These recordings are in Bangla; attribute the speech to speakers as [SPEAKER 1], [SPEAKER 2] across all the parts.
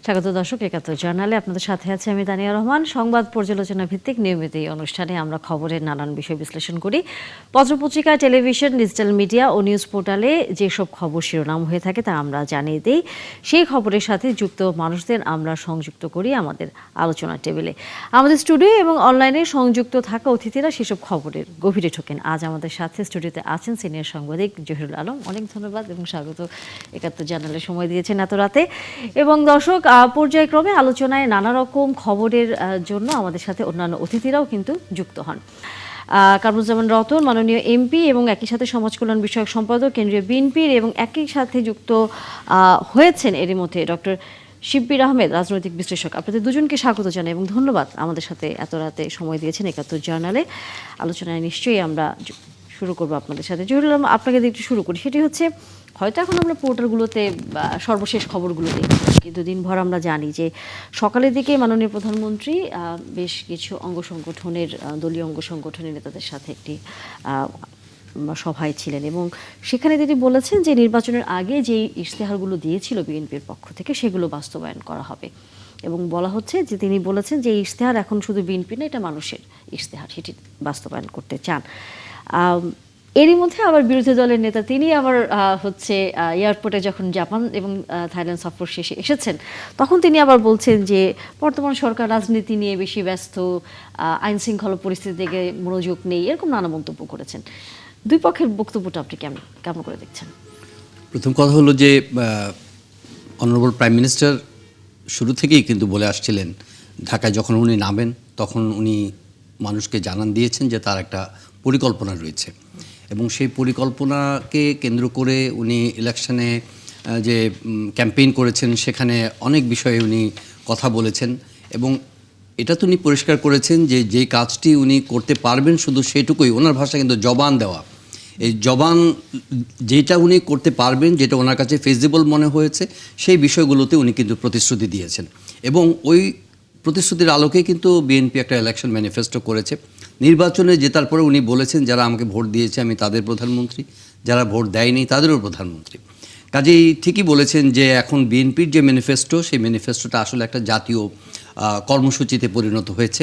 [SPEAKER 1] স্বাগত দর্শক, একাত্তর জার্নালে আপনাদের সাথে আছে আমি তানিয়া রহমান। সংবাদ পর্যালোচনা ভিত্তিক নিয়মিত এই অনুষ্ঠানে আমরা খবরের নানান বিষয় বিশ্লেষণ করি। পত্রপত্রিকা, টেলিভিশন, ডিজিটাল মিডিয়া ও নিউজ পোর্টালে যেসব খবর শিরোনাম হয়ে থাকে তা আমরা জানিয়ে দিই। সেই খবরের সাথে যুক্ত মানুষদের আমরা সংযুক্ত করি আমাদের আলোচনার টেবিলে। আমাদের স্টুডিও এবং অনলাইনে সংযুক্ত থাকা অতিথিরা সেসব খবরের গভীরে ঢোকেন। আজ আমাদের সাথে স্টুডিওতে আছেন সিনিয়র সাংবাদিক জহিরুল আলম। অনেক ধন্যবাদ এবং স্বাগত। একাত্তর জার্নালে সময় দিয়েছেন এত রাতে। এবং দর্শক, পর্যায়ক্রমে আলোচনায় নানা রকম খবরের জন্য আমাদের সাথে অন্যান্য অতিথিরাও কিন্তু যুক্ত হন। কামরুজ্জামান রতন, মাননীয় এমপি এবং একই সাথে সমাজ কল্যাণ বিষয়ক সম্পাদক কেন্দ্রীয় বিএনপির, এবং একই সাথে যুক্ত হয়েছেন এরই মধ্যে ডক্টর শিব্বির আহমেদ, রাজনৈতিক বিশ্লেষক। আপনাদের দুজনকে স্বাগত জানাই এবং ধন্যবাদ আমাদের সাথে এত রাতে সময় দিয়েছেন একাত্তর জার্নালে। আলোচনায় নিশ্চয়ই আমরা শুরু করবো আপনাদের সাথে। জহিরুল আলম, আপনাকে দিয়ে একটু শুরু করি। সেটি হচ্ছে, হয়তো এখন আমরা পোর্টালগুলোতে সর্বশেষ খবরগুলো দেখি, কিন্তু দিনভর আমরা জানি যে সকালের দিকে মাননীয় প্রধানমন্ত্রী বেশ কিছু অঙ্গ সংগঠনের, দলীয় অঙ্গ সংগঠনের নেতাদের সাথে একটি সভায় ছিলেন এবং সেখানে তিনি বলেছেন যে নির্বাচনের আগে যেই ইশতেহারগুলো দিয়েছিল বিএনপির পক্ষ থেকে সেগুলো বাস্তবায়ন করা হবে। এবং বলা হচ্ছে যে তিনি বলেছেন যে ইশতেহার এখন শুধু বিএনপি না, এটা মানুষের ইশতেহার, সেটি বাস্তবায়ন করতে চান। এরই মধ্যে আবার বিরোধী দলের নেতা তিনি আবার এয়ারপোর্টে যখন জাপান এবং থাইল্যান্ড সফর শেষে এসেছেন, তখন তিনি আবার বলছেন যে বর্তমান সরকার রাজনীতি নিয়ে বেশি ব্যস্ত, আইন শৃঙ্খলা পরিস্থিতি থেকে মনোযোগ নেই, এরকম নানা মন্তব্য করেছেন। দুই পক্ষের বক্তব্যটা আপনি কেমন করে দেখছেন?
[SPEAKER 2] প্রথম কথা হলো যে অনারেবল প্রাইম মিনিস্টার শুরু থেকেই কিন্তু বলে আসছিলেন, ঢাকায় যখন উনি নামেন তখন উনি মানুষকে জানান দিয়েছেন যে তার একটা পরিকল্পনা রয়েছে এবং সেই পরিকল্পনাকে কেন্দ্র করে উনি ইলেকশনে যে ক্যাম্পেইন করেছেন সেখানে অনেক বিষয়ে উনি কথা বলেছেন এবং এটা তো উনি পরিষ্কার করেছেন যে যেই কাজটি উনি করতে পারবেন শুধু সেটুকুই, ওনার ভাষা কিন্তু জবান দেওয়া, এই জবান যেটা উনি করতে পারবেন, যেটা ওনার কাছে ফিজিবল মনে হয়েছে সেই বিষয়গুলোতে উনি কিন্তু প্রতিশ্রুতি দিয়েছেন এবং ওই প্রতিশ্রুতির আলোকে কিন্তু বিএনপি একটা ইলেকশন ম্যানিফেস্টো করেছে। নির্বাচনে জেতার পরে উনি বলেছেন যারা আমাকে ভোট দিয়েছে আমি তাদের প্রধানমন্ত্রী, যারা ভোট দেয়নি তাদেরও প্রধানমন্ত্রী। কাজেই ঠিকই বলেছেন যে এখন বিএনপির যে ম্যানিফেস্টো, সেই ম্যানিফেস্টোটা আসলে একটা জাতীয় কর্মসূচিতে পরিণত হয়েছে।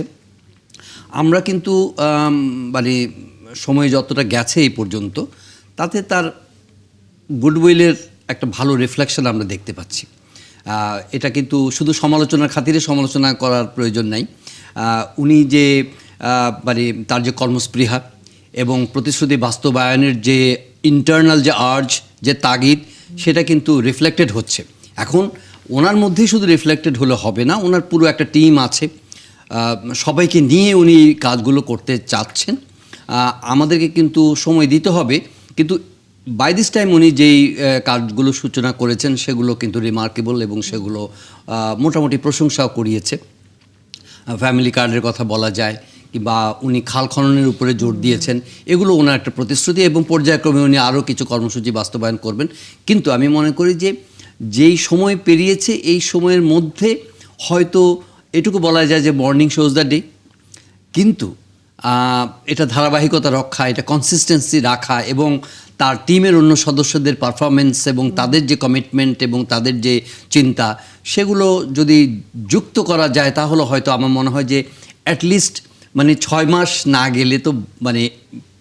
[SPEAKER 2] আমরা কিন্তু মানে সময় যতটা গেছে এই পর্যন্ত তাতে তার গুডউইলের একটা ভালো রিফ্লেকশন আমরা দেখতে পাচ্ছি। এটা কিন্তু শুধু সমালোচনার খাতিরে সমালোচনা করার প্রয়োজন নাই। উনি যে মানে তার যে কর্মস্পৃহা এবং প্রতিশ্রুতি বাস্তবায়নের যে ইন্টারনাল যে আর্জ, যে তাগিদ, সেটা কিন্তু রিফ্লেক্টেড হচ্ছে। এখন ওনার মধ্যেই শুধু রিফ্লেক্টেড হলে হবে না, ওনার পুরো একটা টিম আছে, সবাইকে নিয়ে উনি কাজগুলো করতে চাচ্ছেন। আমাদেরকে কিন্তু সময় দিতে হবে, কিন্তু বাই দিস টাইম উনি যেই কাজগুলো সূচনা করেছেন সেগুলো কিন্তু রিমার্কেবল এবং সেগুলো মোটামুটি প্রশংসাও করিয়েছে। ফ্যামিলি কার্ডের কথা বলা যায়, কিংবা উনি খাল খননের উপরে জোর দিয়েছেন, এগুলো ওনার একটা প্রতিশ্রুতি এবং পর্যায়ক্রমে উনি আরও কিছু কর্মসূচি বাস্তবায়ন করবেন। কিন্তু আমি মনে করি যে যেই সময় পেরিয়েছে এই সময়ের মধ্যে হয়তো এটুকু বলা যায় যে মর্নিং শোজ দ্য ডে, কিন্তু এটা ধারাবাহিকতা রক্ষা, এটা কনসিস্টেন্সি রাখা এবং তার টিমের অন্য সদস্যদের পারফরমেন্স এবং তাদের যে কমিটমেন্ট এবং তাদের যে চিন্তা, সেগুলো যদি যুক্ত করা যায় তাহলে হয়তো আমার মনে হয় যে অ্যাটলিস্ট মানে 6 মাস না গেলে তো মানে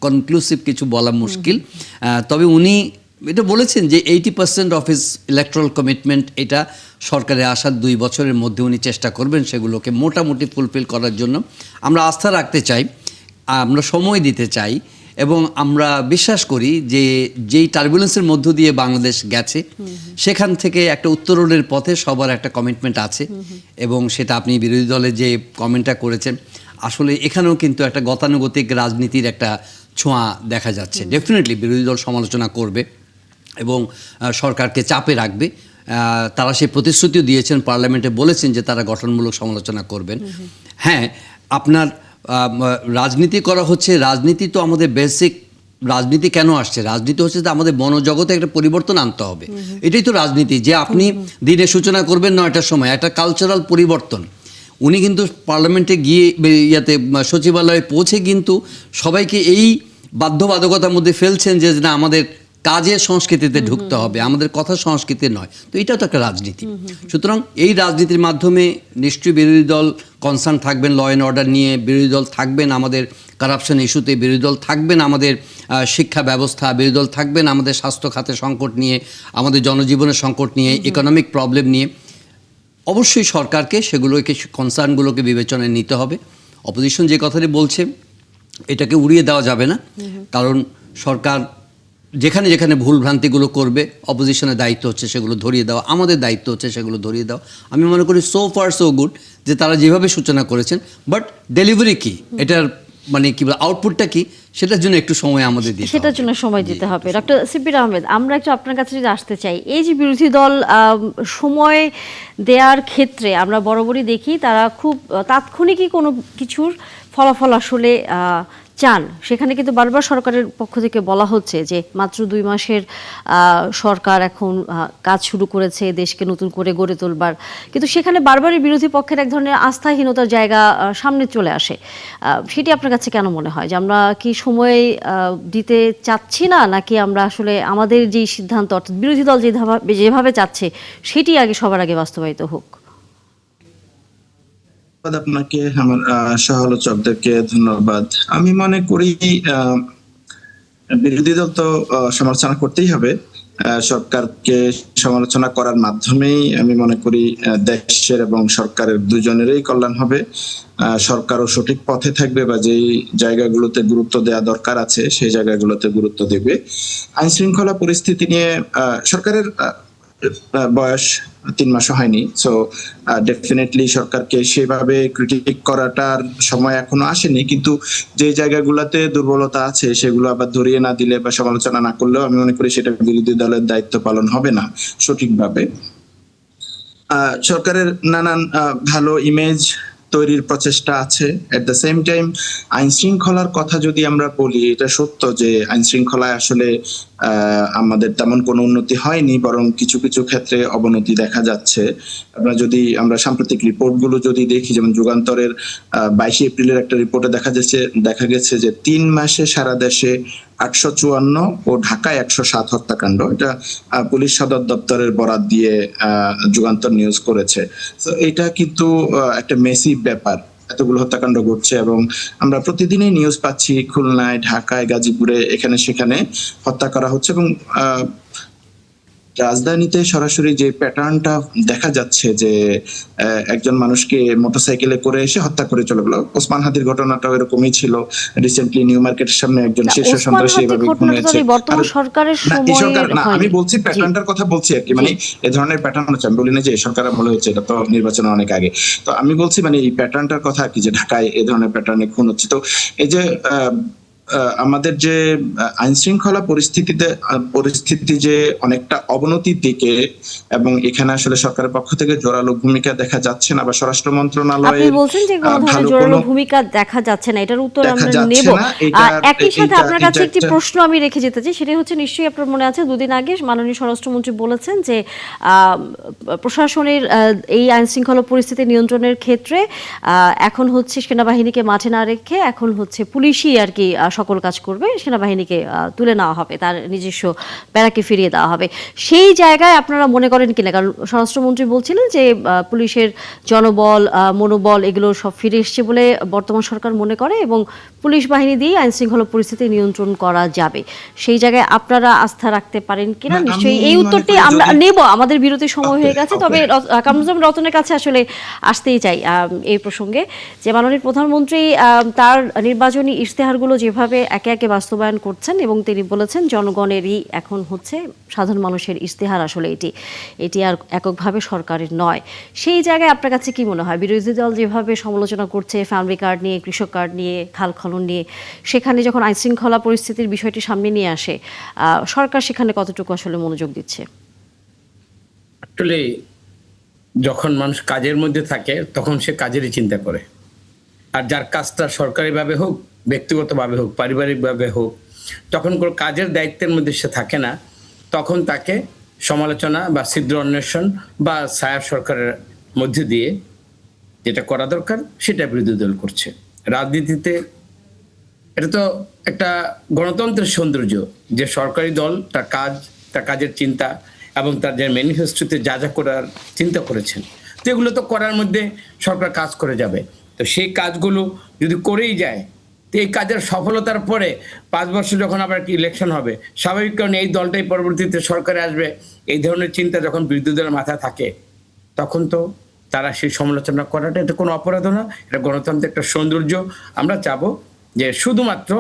[SPEAKER 2] কনক্লুসিভ কিছু বলা মুশকিল। তবে উনি এটা বলেছেন যে 80% অফ হিজ ইলেকট্রাল কমিটমেন্ট এটা সরকারে আসার 2 বছরের মধ্যে উনি চেষ্টা করবেন সেগুলোকে মোটামুটি ফুলফিল করার জন্য। আমরা আস্থা রাখতে চাই, আমরা সময় দিতে চাই এবং আমরা বিশ্বাস করি যে যেই টার্বুলেন্সের মধ্য দিয়ে বাংলাদেশ গেছে সেখান থেকে একটা উত্তরণের পথে সবার একটা কমিটমেন্ট আছে এবং সেটা আপনি বিরোধী দলে যে কমেন্টটা করেছেন, আসলে এখানেও কিন্তু একটা গতানুগতিক রাজনীতির একটা ছোঁয়া দেখা যাচ্ছে। ডেফিনেটলি বিরোধী দল সমালোচনা করবে এবং সরকারকে চাপে রাখবে। তারা সেই প্রতিশ্রুতিও দিয়েছেন, পার্লামেন্টে বলেছেন যে তারা গঠনমূলক সমালোচনা করবেন। হ্যাঁ, আপনার রাজনীতি করা হচ্ছে, রাজনীতি তো আমাদের বেসিক, রাজনীতি কেন আসছে? রাজনীতি হচ্ছে যে আমাদের মনোজগতে একটা পরিবর্তন আনতে হবে, এটাই তো রাজনীতি। যে আপনি দিনের সূচনা করবেন 9টার সময়, একটা কালচারাল পরিবর্তন। উনি কিন্তু পার্লামেন্টে গিয়ে সচিবালয়ে পৌঁছে কিন্তু সবাইকে এই বাধ্যবাধকতার মধ্যে ফেলছেন যে না, আমাদের কাজের সংস্কৃতিতে ঢুকতে হবে, আমাদের কথা সংস্কৃতি নয়। তো এটাও তো একটা রাজনীতি। সুতরাং এই রাজনীতির মাধ্যমে নিশ্চয়ই বিরোধী দল কনসার্ন থাকবেন ল অ্যান্ড অর্ডার নিয়ে, বিরোধী দল থাকবেন আমাদের কারাপশন ইস্যুতে, বিরোধী দল থাকবেন আমাদের শিক্ষা ব্যবস্থা, বিরোধী দল থাকবেন আমাদের স্বাস্থ্য খাতের সংকট নিয়ে, আমাদের জনজীবনের সংকট নিয়ে, ইকোনমিক প্রবলেম নিয়ে। অবশ্যই সরকারকে সেগুলোকে, কনসার্নগুলোকে বিবেচনায় নিতে হবে। অপোজিশন যে কথাটি বলছে এটাকে উড়িয়ে দেওয়া যাবে না, কারণ সরকার যেখানে যেখানে ভুলভ্রান্তিগুলো করবে অপোজিশনের দায়িত্ব হচ্ছে সেগুলো ধরিয়ে দেওয়া, আমাদের দায়িত্ব হচ্ছে সেগুলো ধরিয়ে দেওয়া। আমি মনে করি সো ফার সো গুড যে তারা যেভাবে সূচনা করেছেন, বাট ডেলিভারি কি, এটার মানে কি আউটপুটটা কি, সেটার জন্য একটু সময় আমাদের দিতে হবে,
[SPEAKER 1] সেটার জন্য সময় দিতে হবে। ডক্টর শিব্বির আহমেদ, আমরা একটু আপনার কাছে যদি আসতে চাই, এই যে বিরোধী দল সময় দেওয়ার ক্ষেত্রে আমরা বরাবরই দেখি তারা খুব তাৎক্ষণিকই কোনো কিছুর ফলাফল আসলে চান। সেখানে কিন্তু বারবার সরকারের পক্ষ থেকে বলা হচ্ছে যে মাত্র 2 মাসের সরকার এখন কাজ শুরু করেছে দেশকে নতুন করে গড়ে তোলবার, কিন্তু সেখানে বারবারই বিরোধী পক্ষের এক ধরনের আস্থাহীনতার জায়গা সামনে চলে আসে। সেটি আপনার কাছে কেন মনে হয় যে আমরা কি সময় দিতে চাচ্ছি না, নাকি আমরা আসলে আমাদের যেই সিদ্ধান্ত, অর্থাৎ বিরোধী দল যেভাবে চাচ্ছে সেটি আগে সবার আগে বাস্তবায়িত হোক?
[SPEAKER 3] আপনাকে, আমার সহ-আলোচকদেরকে ধন্যবাদ। আমি মনে করি বিরোধী দল তো সমালোচনা করতেই হবে। সরকারকে সমালোচনা করার মাধ্যমেই আমি মনে করি দেশের এবং সরকারের দুজনেরই কল্যাণ হবে। সরকারও সঠিক পথে থাকবে বা যেই জায়গাগুলোতে গুরুত্ব দেওয়া দরকার আছে সেই জায়গাগুলোতে গুরুত্ব দেবে। আইন শৃঙ্খলা পরিস্থিতি নিয়ে সরকারের বয়স 3 মাসও হয়নি, সো ডেফিনেটলি সরকারকে সেভাবে ক্রিটিক করাটার সময় এখনো আসেনি, কিন্তু যে জায়গাগুলোতে দুর্বলতা আছে সেগুলো আবার ধরিয়ে না দিলে বা সমালোচনা না করলেও আমি মনে করি সেটা বিরোধী দলের দায়িত্ব পালন হবে না সঠিকভাবে। সরকারের নানান ভালো ইমেজ তৈরির প্রচেষ্টা আছে। এট দ্য সেম টাইম আইন শৃঙ্খলার কথা যদি আমরা বলি, এটা সত্য যে আইন শৃঙ্খলায় আসলে আমাদের তেমন কোনো উন্নতি হয়নি, বরং কিছু কিছু ক্ষেত্রে অবনতি দেখা যাচ্ছে। আমরা সাম্প্রতিক রিপোর্টগুলো যদি দেখি, যেমন যুগান্তরের 22 এপ্রিলের একটা রিপোর্টে দেখা গেছে যে 3 মাসে সারা দেশে 854 ও ঢাকায় 107 হত্যাকাণ্ড। এটা পুলিশ সদর দপ্তরের বরাত দিয়ে যুগান্তর নিউজ করেছে। তো এটা কিন্তু একটা মেসিভ ব্যাপার, এতগুলো হত্যাকাণ্ড ঘটছে এবং আমরা প্রতিদিনই নিউজ পাচ্ছি খুলনায়, ঢাকায়, গাজীপুরে এখানে সেখানে হত্যা করা হচ্ছে। এবং রাজধানীতে সরাসরি যে প্যাটার্নটা দেখা যাচ্ছে যে একজন মানুষকে মোটরসাইকেলে করে এসে হত্যা করে চলে গেল। ওসমান হাদির ঘটনাটাও এরকমই ছিল। রিসেন্টলি নিউ মার্কেটের সামনে একজন শীর্ষ সন্ত্রাসী এভাবে ঘুমিয়েছে। আমি বলছি প্যাটার্নটার কথা বলছি আর কি, মানে এই ধরনের প্যাটার্ন হচ্ছে। আমি বলি না যে সরকার আমলে হয়েছে, এটা তো নির্বাচনের অনেক আগে। তো আমি বলছি মানে এই প্যাটার্নটার কথা আর কি, যে ঢাকায় এই ধরনের প্যাটার্নে খুন হচ্ছে। তো এই যে আমাদের যে আইন শৃঙ্খলা পরিস্থিতি যে অনেকটা অবনতির দিকে, এবং এখানে আসলে সরকারের পক্ষ থেকে জোরালো ভূমিকা দেখা যাচ্ছে না, বা স্বরাষ্ট্র মন্ত্রণালয়ে
[SPEAKER 1] আপনি বলছেন যে কোনো ধরনের জোরালো ভূমিকা দেখা যাচ্ছে না, এটার উত্তর আমরা নেব। একই সাথে আপনার কাছে একটি প্রশ্ন আমি রেখে যেতে চাই, সেটা হচ্ছে নিশ্চয়ই আপনার মনে আছে 2 দিন আগে মাননীয় স্বরাষ্ট্রমন্ত্রী বলেছেন যে প্রশাসনের এই আইন শৃঙ্খলা পরিস্থিতি নিয়ন্ত্রণের ক্ষেত্রে এখন হচ্ছে সেনাবাহিনীকে মাঠে না রেখে এখন হচ্ছে পুলিশই আর কি সকল কাজ করবে, সেনাবাহিনীকে তুলে নেওয়া হবে, তার নিজস্ব ব্যারাকে ফিরিয়ে দেওয়া হবে। সেই জায়গায় আপনারা মনে করেন কিনা? কারণ স্বরাষ্ট্রমন্ত্রী বলছিলেন যে পুলিশের জনবল, মনোবল এগুলো সব ফিরে এসছে বলে বর্তমান সরকার মনে করে, এবং পুলিশ বাহিনী দিয়ে আইন শৃঙ্খলা পরিস্থিতি নিয়ন্ত্রণ করা যাবে। সেই জায়গায় আপনারা আস্থা রাখতে পারেন কিনা? নিশ্চয়ই এই উত্তরটি আমরা নেব। আমাদের বিরতির সময় হয়ে গেছে, তবে কামরুজ্জামান রতনের কাছে আসলে আসতেই চাই এই প্রসঙ্গে, যে মাননীয় প্রধানমন্ত্রী তার নির্বাচনী ইশতেহারগুলো যেভাবে একে একে বাস্তবায়ন করছেন, এবং তিনি বলেছেন জনগণেরই এখন হচ্ছে সাধারণ মানুষের ইশতেহার, আসলে এটি আর এককভাবে সরকারের নয়। সেই জায়গায় আপনার কাছে কি মনে হয়, বিরোধী দল যেভাবে সমালোচনা করছে ফ্যামিলি কার্ড নিয়ে, কৃষক কার্ড নিয়ে, খাল খনন নিয়ে, সেখানে যখন আইন শৃঙ্খলা পরিস্থিতির বিষয়টি সামনে নিয়ে আসে, সরকার সেখানে কতটুকু আসলে মনোযোগ দিচ্ছে?
[SPEAKER 4] আসলে যখন মানুষ কাজের মধ্যে থাকে তখন সে কাজেরই চিন্তা করে, আর যার কাজটা সরকারিভাবে হোক, ব্যক্তিগতভাবে হোক, পারিবারিকভাবে হোক, তখন কোনো কাজের দায়িত্বের মধ্যে সে থাকে না, তখন তাকে সমালোচনা বা ছিদ্র অন্বেষণ বা ছায়া সরকারের মধ্যে দিয়ে যেটা করা দরকার সেটা বিরোধী দল করছে। রাজনীতিতে এটা তো একটা গণতন্ত্রের সৌন্দর্য যে সরকারি দল তার কাজ, তার কাজের চিন্তা এবং তার যে ম্যানিফেস্টোতে যা যা করার চিন্তা করেছেন, তো এগুলো তো করার মধ্যে সরকার কাজ করে যাবে। তো সেই কাজগুলো যদি করেই যায়, তো এই কাজের সফলতার পরে 5 বছর যখন আবার ইলেকশন হবে, স্বাভাবিক কারণে এই দলটাই পরবর্তীতে সরকারে আসবে, এই ধরনের চিন্তা যখন বিরোধী দলের মাথায় থাকে, তখন তো তারা সেই সমালোচনা করাটা এটা কোনো অপরাধ না, এটা গণতন্ত্রের একটা সৌন্দর্য। আমরা চাবো যে শুধুমাত্র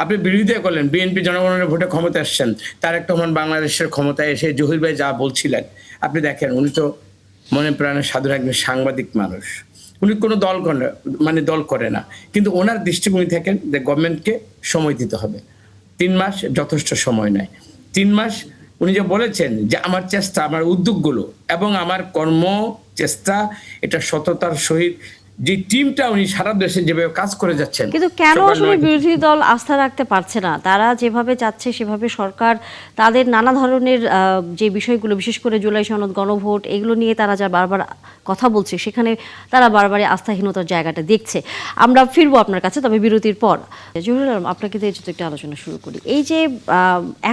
[SPEAKER 4] আপনি বিরোধিতা করলেন, বিএনপি জনগণের ভোটে ক্ষমতা আসছেন, তারেক রহমান বাংলাদেশের ক্ষমতায় এসে জহির ভাই যা বলছিলেন, আপনি দেখেন উনি তো মনে প্রাণে সাধারণ একজন সাংবাদিক মানুষ, উনি কোনো দল করে না, কিন্তু ওনার দৃষ্টিভঙ্গি থেকে যে গভর্নমেন্টকে সময় দিতে হবে। 3 মাস যথেষ্ট সময় নয়। 3 মাস উনি যে বলেছেন যে আমার চেষ্টা, আমার উদ্যোগগুলো এবং আমার কর্ম চেষ্টা, এটা সততার সহিত যে টিমটা উনি সারা দেশে যেভাবে কাজ করে যাচ্ছেন,
[SPEAKER 1] কিন্তু কেন আসলে বিরোধী দল আস্থা রাখতে পারছে না? তারা যেভাবে চাচ্ছে সেভাবে সরকার তাদের নানা ধরনের যে বিষয়গুলো, বিশেষ করে জুলাই সনদ, গণভোট, এগুলো নিয়ে তারা যা বারবার কথা বলছে, সেখানে তারা বারবারই আস্থাহীনতার জায়গাটা দেখছে। আমরা ফিরবো আপনার কাছে, তবে বিরতির পর। জহিরুল আলম, আপনাকে দিয়ে যদি একটু আলোচনা শুরু করি। এই যে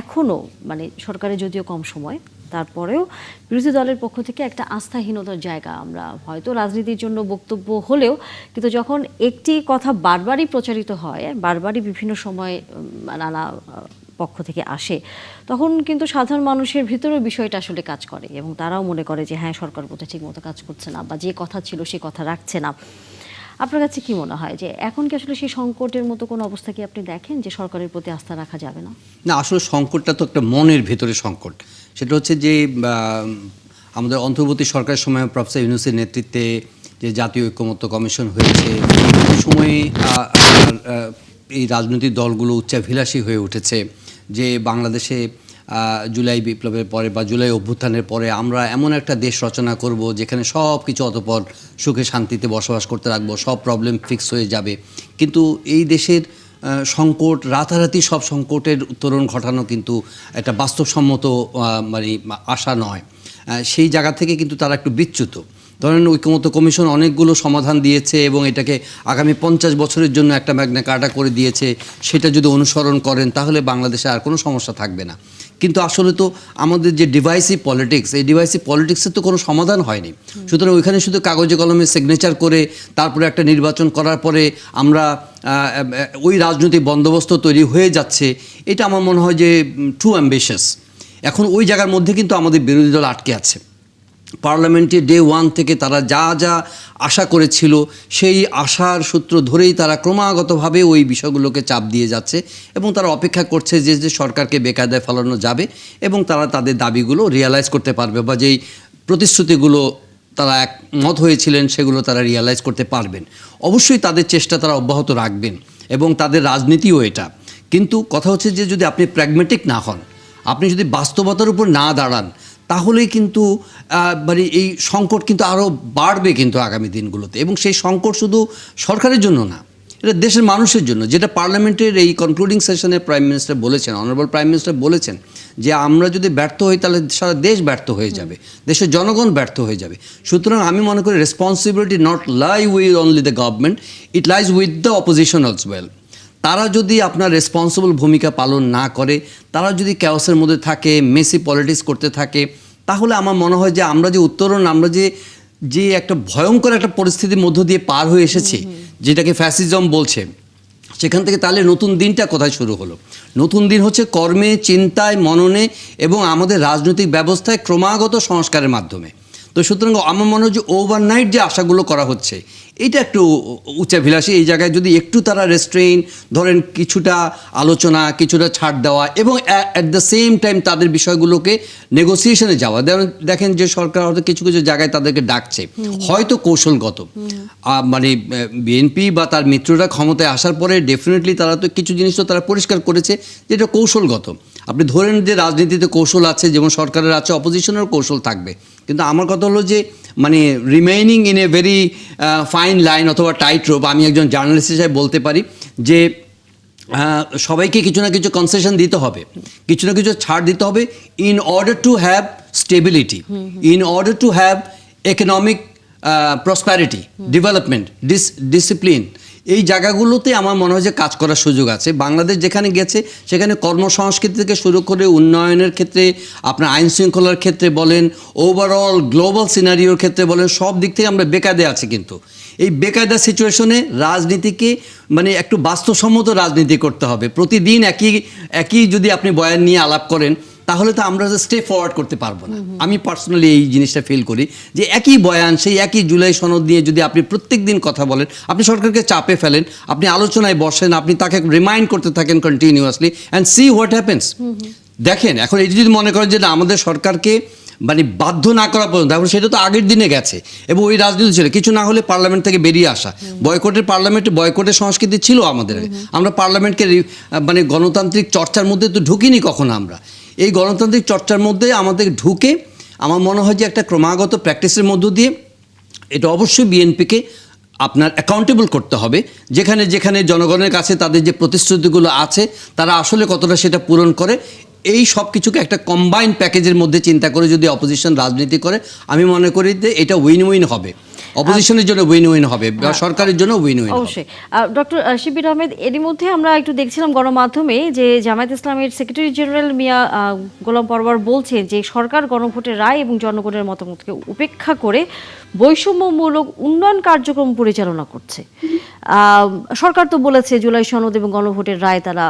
[SPEAKER 1] এখনো মানে সরকারের যদিও কম সময়, তারপরেও বিরোধী দলের পক্ষ থেকে একটা আস্থাহীনতার জায়গা, আমরা হয়তো রাজনীতির জন্য বক্তব্য হলেও, কিন্তু যখন একটি কথা বারবারই প্রচারিত হয়, বারবারই বিভিন্ন সময় নানা পক্ষ থেকে আসে, তখন কিন্তু সাধারণ মানুষের ভিতরেও বিষয়টা আসলে কাজ করে এবং তারাও মনে করে যে হ্যাঁ, সরকার বোধহয় ঠিক মতো কাজ করছে না, বা যে কথা ছিল সে কথা রাখছে না। আপনার কাছে কি মনে হয় যে এখন কি আসলে সেই সংকটের মতো কোনো অবস্থা কি আপনি দেখেন যে সরকারের প্রতি আস্থা রাখা যাবে না?
[SPEAKER 2] না, আসলে সংকটটা তো একটা মনের ভেতরে সংকট। সেটা হচ্ছে যে আমাদের অন্তর্বর্তী সরকারের সময় প্রফেসর ইউনূসের নেতৃত্বে যে জাতীয় ঐক্যমত্য কমিশন হয়েছে, এই সময়ে এই রাজনৈতিক দলগুলো উচ্চাভিলাষী হয়ে উঠেছে যে বাংলাদেশে জুলাই বিপ্লবের পরে বা জুলাই অভ্যুত্থানের পরে আমরা এমন একটা দেশ রচনা করব যেখানে সব কিছু অতঃপর সুখে শান্তিতে বসবাস করতে রাখবো, সব প্রবলেম ফিক্স হয়ে যাবে। কিন্তু এই দেশের সংকট, রাতারাতি সব সংকটের উত্তরণ ঘটানো কিন্তু একটা বাস্তবসম্মত মানে আশা নয়। সেই জায়গা থেকে কিন্তু তারা একটু বিচ্যুত। ধরেন ঐক্যমত্য কমিশন অনেকগুলো সমাধান দিয়েছে এবং এটাকে আগামী 50 বছরের জন্য একটা ম্যাগনা কার্টা করে দিয়েছে। সেটা যদি অনুসরণ করেন তাহলে বাংলাদেশে আর কোনো সমস্যা থাকবে না। কিন্তু আসলে তো আমাদের যে ডিভাইসিভ পলিটিক্স, এই ডিভাইসিভ পলিটিক্সের তো কোনো সমাধান হয়নি। সুতরাং ওইখানে শুধু কাগজে কলমে সিগনেচার করে তারপরে একটা নির্বাচন করার পরে আমরা ওই রাজনৈতিক বন্দোবস্ত তৈরি হয়ে যাচ্ছে, এটা আমার মনে হয় যে টু অ্যাম্বিশাস। এখন ওই জায়গার মধ্যে কিন্তু আমাদের বিরোধী দল আটকে আছে। পার্লামেন্টে ডে 1 থেকে তারা যা যা আশা করেছিল, সেই আশার সূত্র ধরেই তারা ক্রমাগতভাবে ওই বিষয়গুলোকে চাপ দিয়ে যাচ্ছে এবং তারা অপেক্ষা করছে যে সরকারকে বেকায়দায় ফেলানো যাবে এবং তারা তাদের দাবিগুলো রিয়ালাইজ করতে পারবে, বা যেই প্রতিশ্রুতিগুলো তারা একমত হয়েছিলেন সেগুলো তারা রিয়ালাইজ করতে পারবেন। অবশ্যই তাদের চেষ্টা তারা অব্যাহত রাখবেন এবং তাদের রাজনীতিও এটা। কিন্তু কথা হচ্ছে যে যদি আপনি প্র্যাগমেটিক না হন, আপনি যদি বাস্তবতার উপর না দাঁড়ান, তাহলেই কিন্তু মানে এই সংকট কিন্তু আরও বাড়বে কিন্তু আগামী দিনগুলোতে। এবং সেই সংকট শুধু সরকারের জন্য না, এটা দেশের মানুষের জন্য। যেটা পার্লামেন্টের এই কনক্লুডিং সেশনে প্রাইম মিনিস্টার বলেছেন, অনারেবল প্রাইম মিনিস্টার বলেছেন যে আমরা যদি ব্যর্থ হই তাহলে সারা দেশ ব্যর্থ হয়ে যাবে, দেশের জনগণ ব্যর্থ হয়ে যাবে। সুতরাং আমি মনে করি responsibility not lie with only the government, it lies with the opposition as well. তারা যদি আপনার রেসপন্সিবল ভূমিকা পালন না করে, তারা যদি ক্যাওসের মধ্যে থাকে, মেসি পলিটিক্স করতে থাকে, তাহলে আমার মনে হয় যে আমরা যে উত্তরণ, আমরা যে একটা ভয়ঙ্কর একটা পরিস্থিতির মধ্য দিয়ে পার হয়ে এসেছি, যেটাকে ফ্যাসিজম বলছে, সেখান থেকে তাহলে নতুন দিনটা কোথায় শুরু হলো? নতুন দিন হচ্ছে কর্মে, চিন্তায়, মননে এবং আমাদের রাজনৈতিক ব্যবস্থায় ক্রমাগত সংস্কারের মাধ্যমে। তো সুতরাং আমার মনে হয় যে ওভারনাইট যে আশাগুলো করা হচ্ছে, এটা একটু উচ্চাভিলাষী। এই জায়গায় যদি একটু তারা রেস্ট্রেইন ধরেন, কিছুটা আলোচনা, কিছুটা ছাড় দেওয়া এবং অ্যাট দ্য সেম টাইম তাদের বিষয়গুলোকে নেগোসিয়েশনে যাওয়া। দেখেন যে সরকার হয়তো কিছু কিছু জায়গায় তাদেরকে ডাকছে, হয়তো কৌশলগত, মানে বিএনপি বা তার মিত্ররা ক্ষমতায় আসার পরে ডেফিনেটলি তারা তো কিছু জিনিস তো তারা পরিষ্কার করেছে যেটা কৌশলগত। আপনি ধরেন যে রাজনীতিতে কৌশল আছে, যেমন সরকারের আছে, অপোজিশনেরও কৌশল থাকবে। কিন্তু আমার কথা হলো যে মানে remaining in a very fine line অথবা টাইট রোপ। আমি একজন জার্নালিস্ট হিসেবে বলতে পারি যে সবাইকে কিছু না কিছু কনসেশন দিতে হবে, কিছু না কিছু ছাড় দিতে হবে, in order to have stability, in order to have economic prosperity, development, discipline, এই জায়গাগুলোতে আমার মনে হয় যে কাজ করার সুযোগ আছে। বাংলাদেশ যেখানে গেছে সেখানে কর্মসংস্কৃতি থেকে শুরু করে উন্নয়নের ক্ষেত্রে, আপনার আইন শৃঙ্খলার ক্ষেত্রে বলেন, ওভারঅল গ্লোবাল সিনারিওর ক্ষেত্রে বলেন, সব দিক থেকে আমরা বেকায়দায় আছি। কিন্তু এই বেকায়দা সিচুয়েশনে রাজনীতিকে মানে একটু বাস্তবসম্মত রাজনীতি করতে হবে। প্রতিদিন একই যদি আপনি বয়ান নিয়ে আলাপ করেন তাহলে তো আমরা স্টেপ ফরওয়ার্ড করতে পারবো না। আমি পার্সোনালি এই জিনিসটা ফিল করি যে একই বয়ান, সেই একই জুলাই সনদ নিয়ে যদি আপনি প্রত্যেক দিন কথা বলেন, আপনি সরকারকে চাপে ফেলেন, আপনি আলোচনায় বসেন, আপনি তাকে রিমাইন্ড করতে থাকেন continuously and see what happens. দেখেন এখন এই যদি মনে করেন যে না, আমাদের সরকারকে মানে বাধ্য না করা পর্যন্ত, এখন সেটা তো আগের দিনে গেছে এবং ওই রাজনীতি ছিল, কিছু না হলে পার্লামেন্ট থেকে বেরিয়ে আসা, বয়কটের সংস্কৃতি ছিল আমাদের। আমরা পার্লামেন্টকে মানে গণতান্ত্রিক চর্চার মধ্যে তো ঢুকিনি কখনো। আমরা এই গণতান্ত্রিক চর্চার মধ্যে আমাদের ঢুকে আমার মনে হয় যে একটা ক্রমাগত প্র্যাকটিসের মধ্য দিয়ে এটা অবশ্যই বিএনপিকে আপনার অ্যাকাউন্টেবল করতে হবে। যেখানে যেখানে জনগণের কাছে তাদের যে প্রতিশ্রুতিগুলো আছে তারা আসলে কতটা সেটা পূরণ করে, এই সব কিছুকে একটা কম্বাইন্ড প্যাকেজের মধ্যে চিন্তা করে যদি অপোজিশন রাজনীতি করে, আমি মনে করি যে এটা উইন উইন হবে। অপোজিশনের জন্য উইন উইন হবে, বা সরকারের জন্য উইন উইন হবে।
[SPEAKER 1] অবশ্যই। ডক্টর শিবির আহমেদ, এরই মধ্যে আমরা একটু দেখছিলাম গণমাধ্যমে যে জামায়াত ইসলামের সেক্রেটারি জেনারেল মিয়া গোলাম পরওয়ার বলছেন যে সরকার গণভোটের রায় এবং জনগণের মতামতকে উপেক্ষা করে বৈষম্যমূলক উন্নয়ন কার্যক্রম পরিচালনা করছে। সরকার তো বলেছে জুলাই সনদ এবং গণভোটের রায় তারা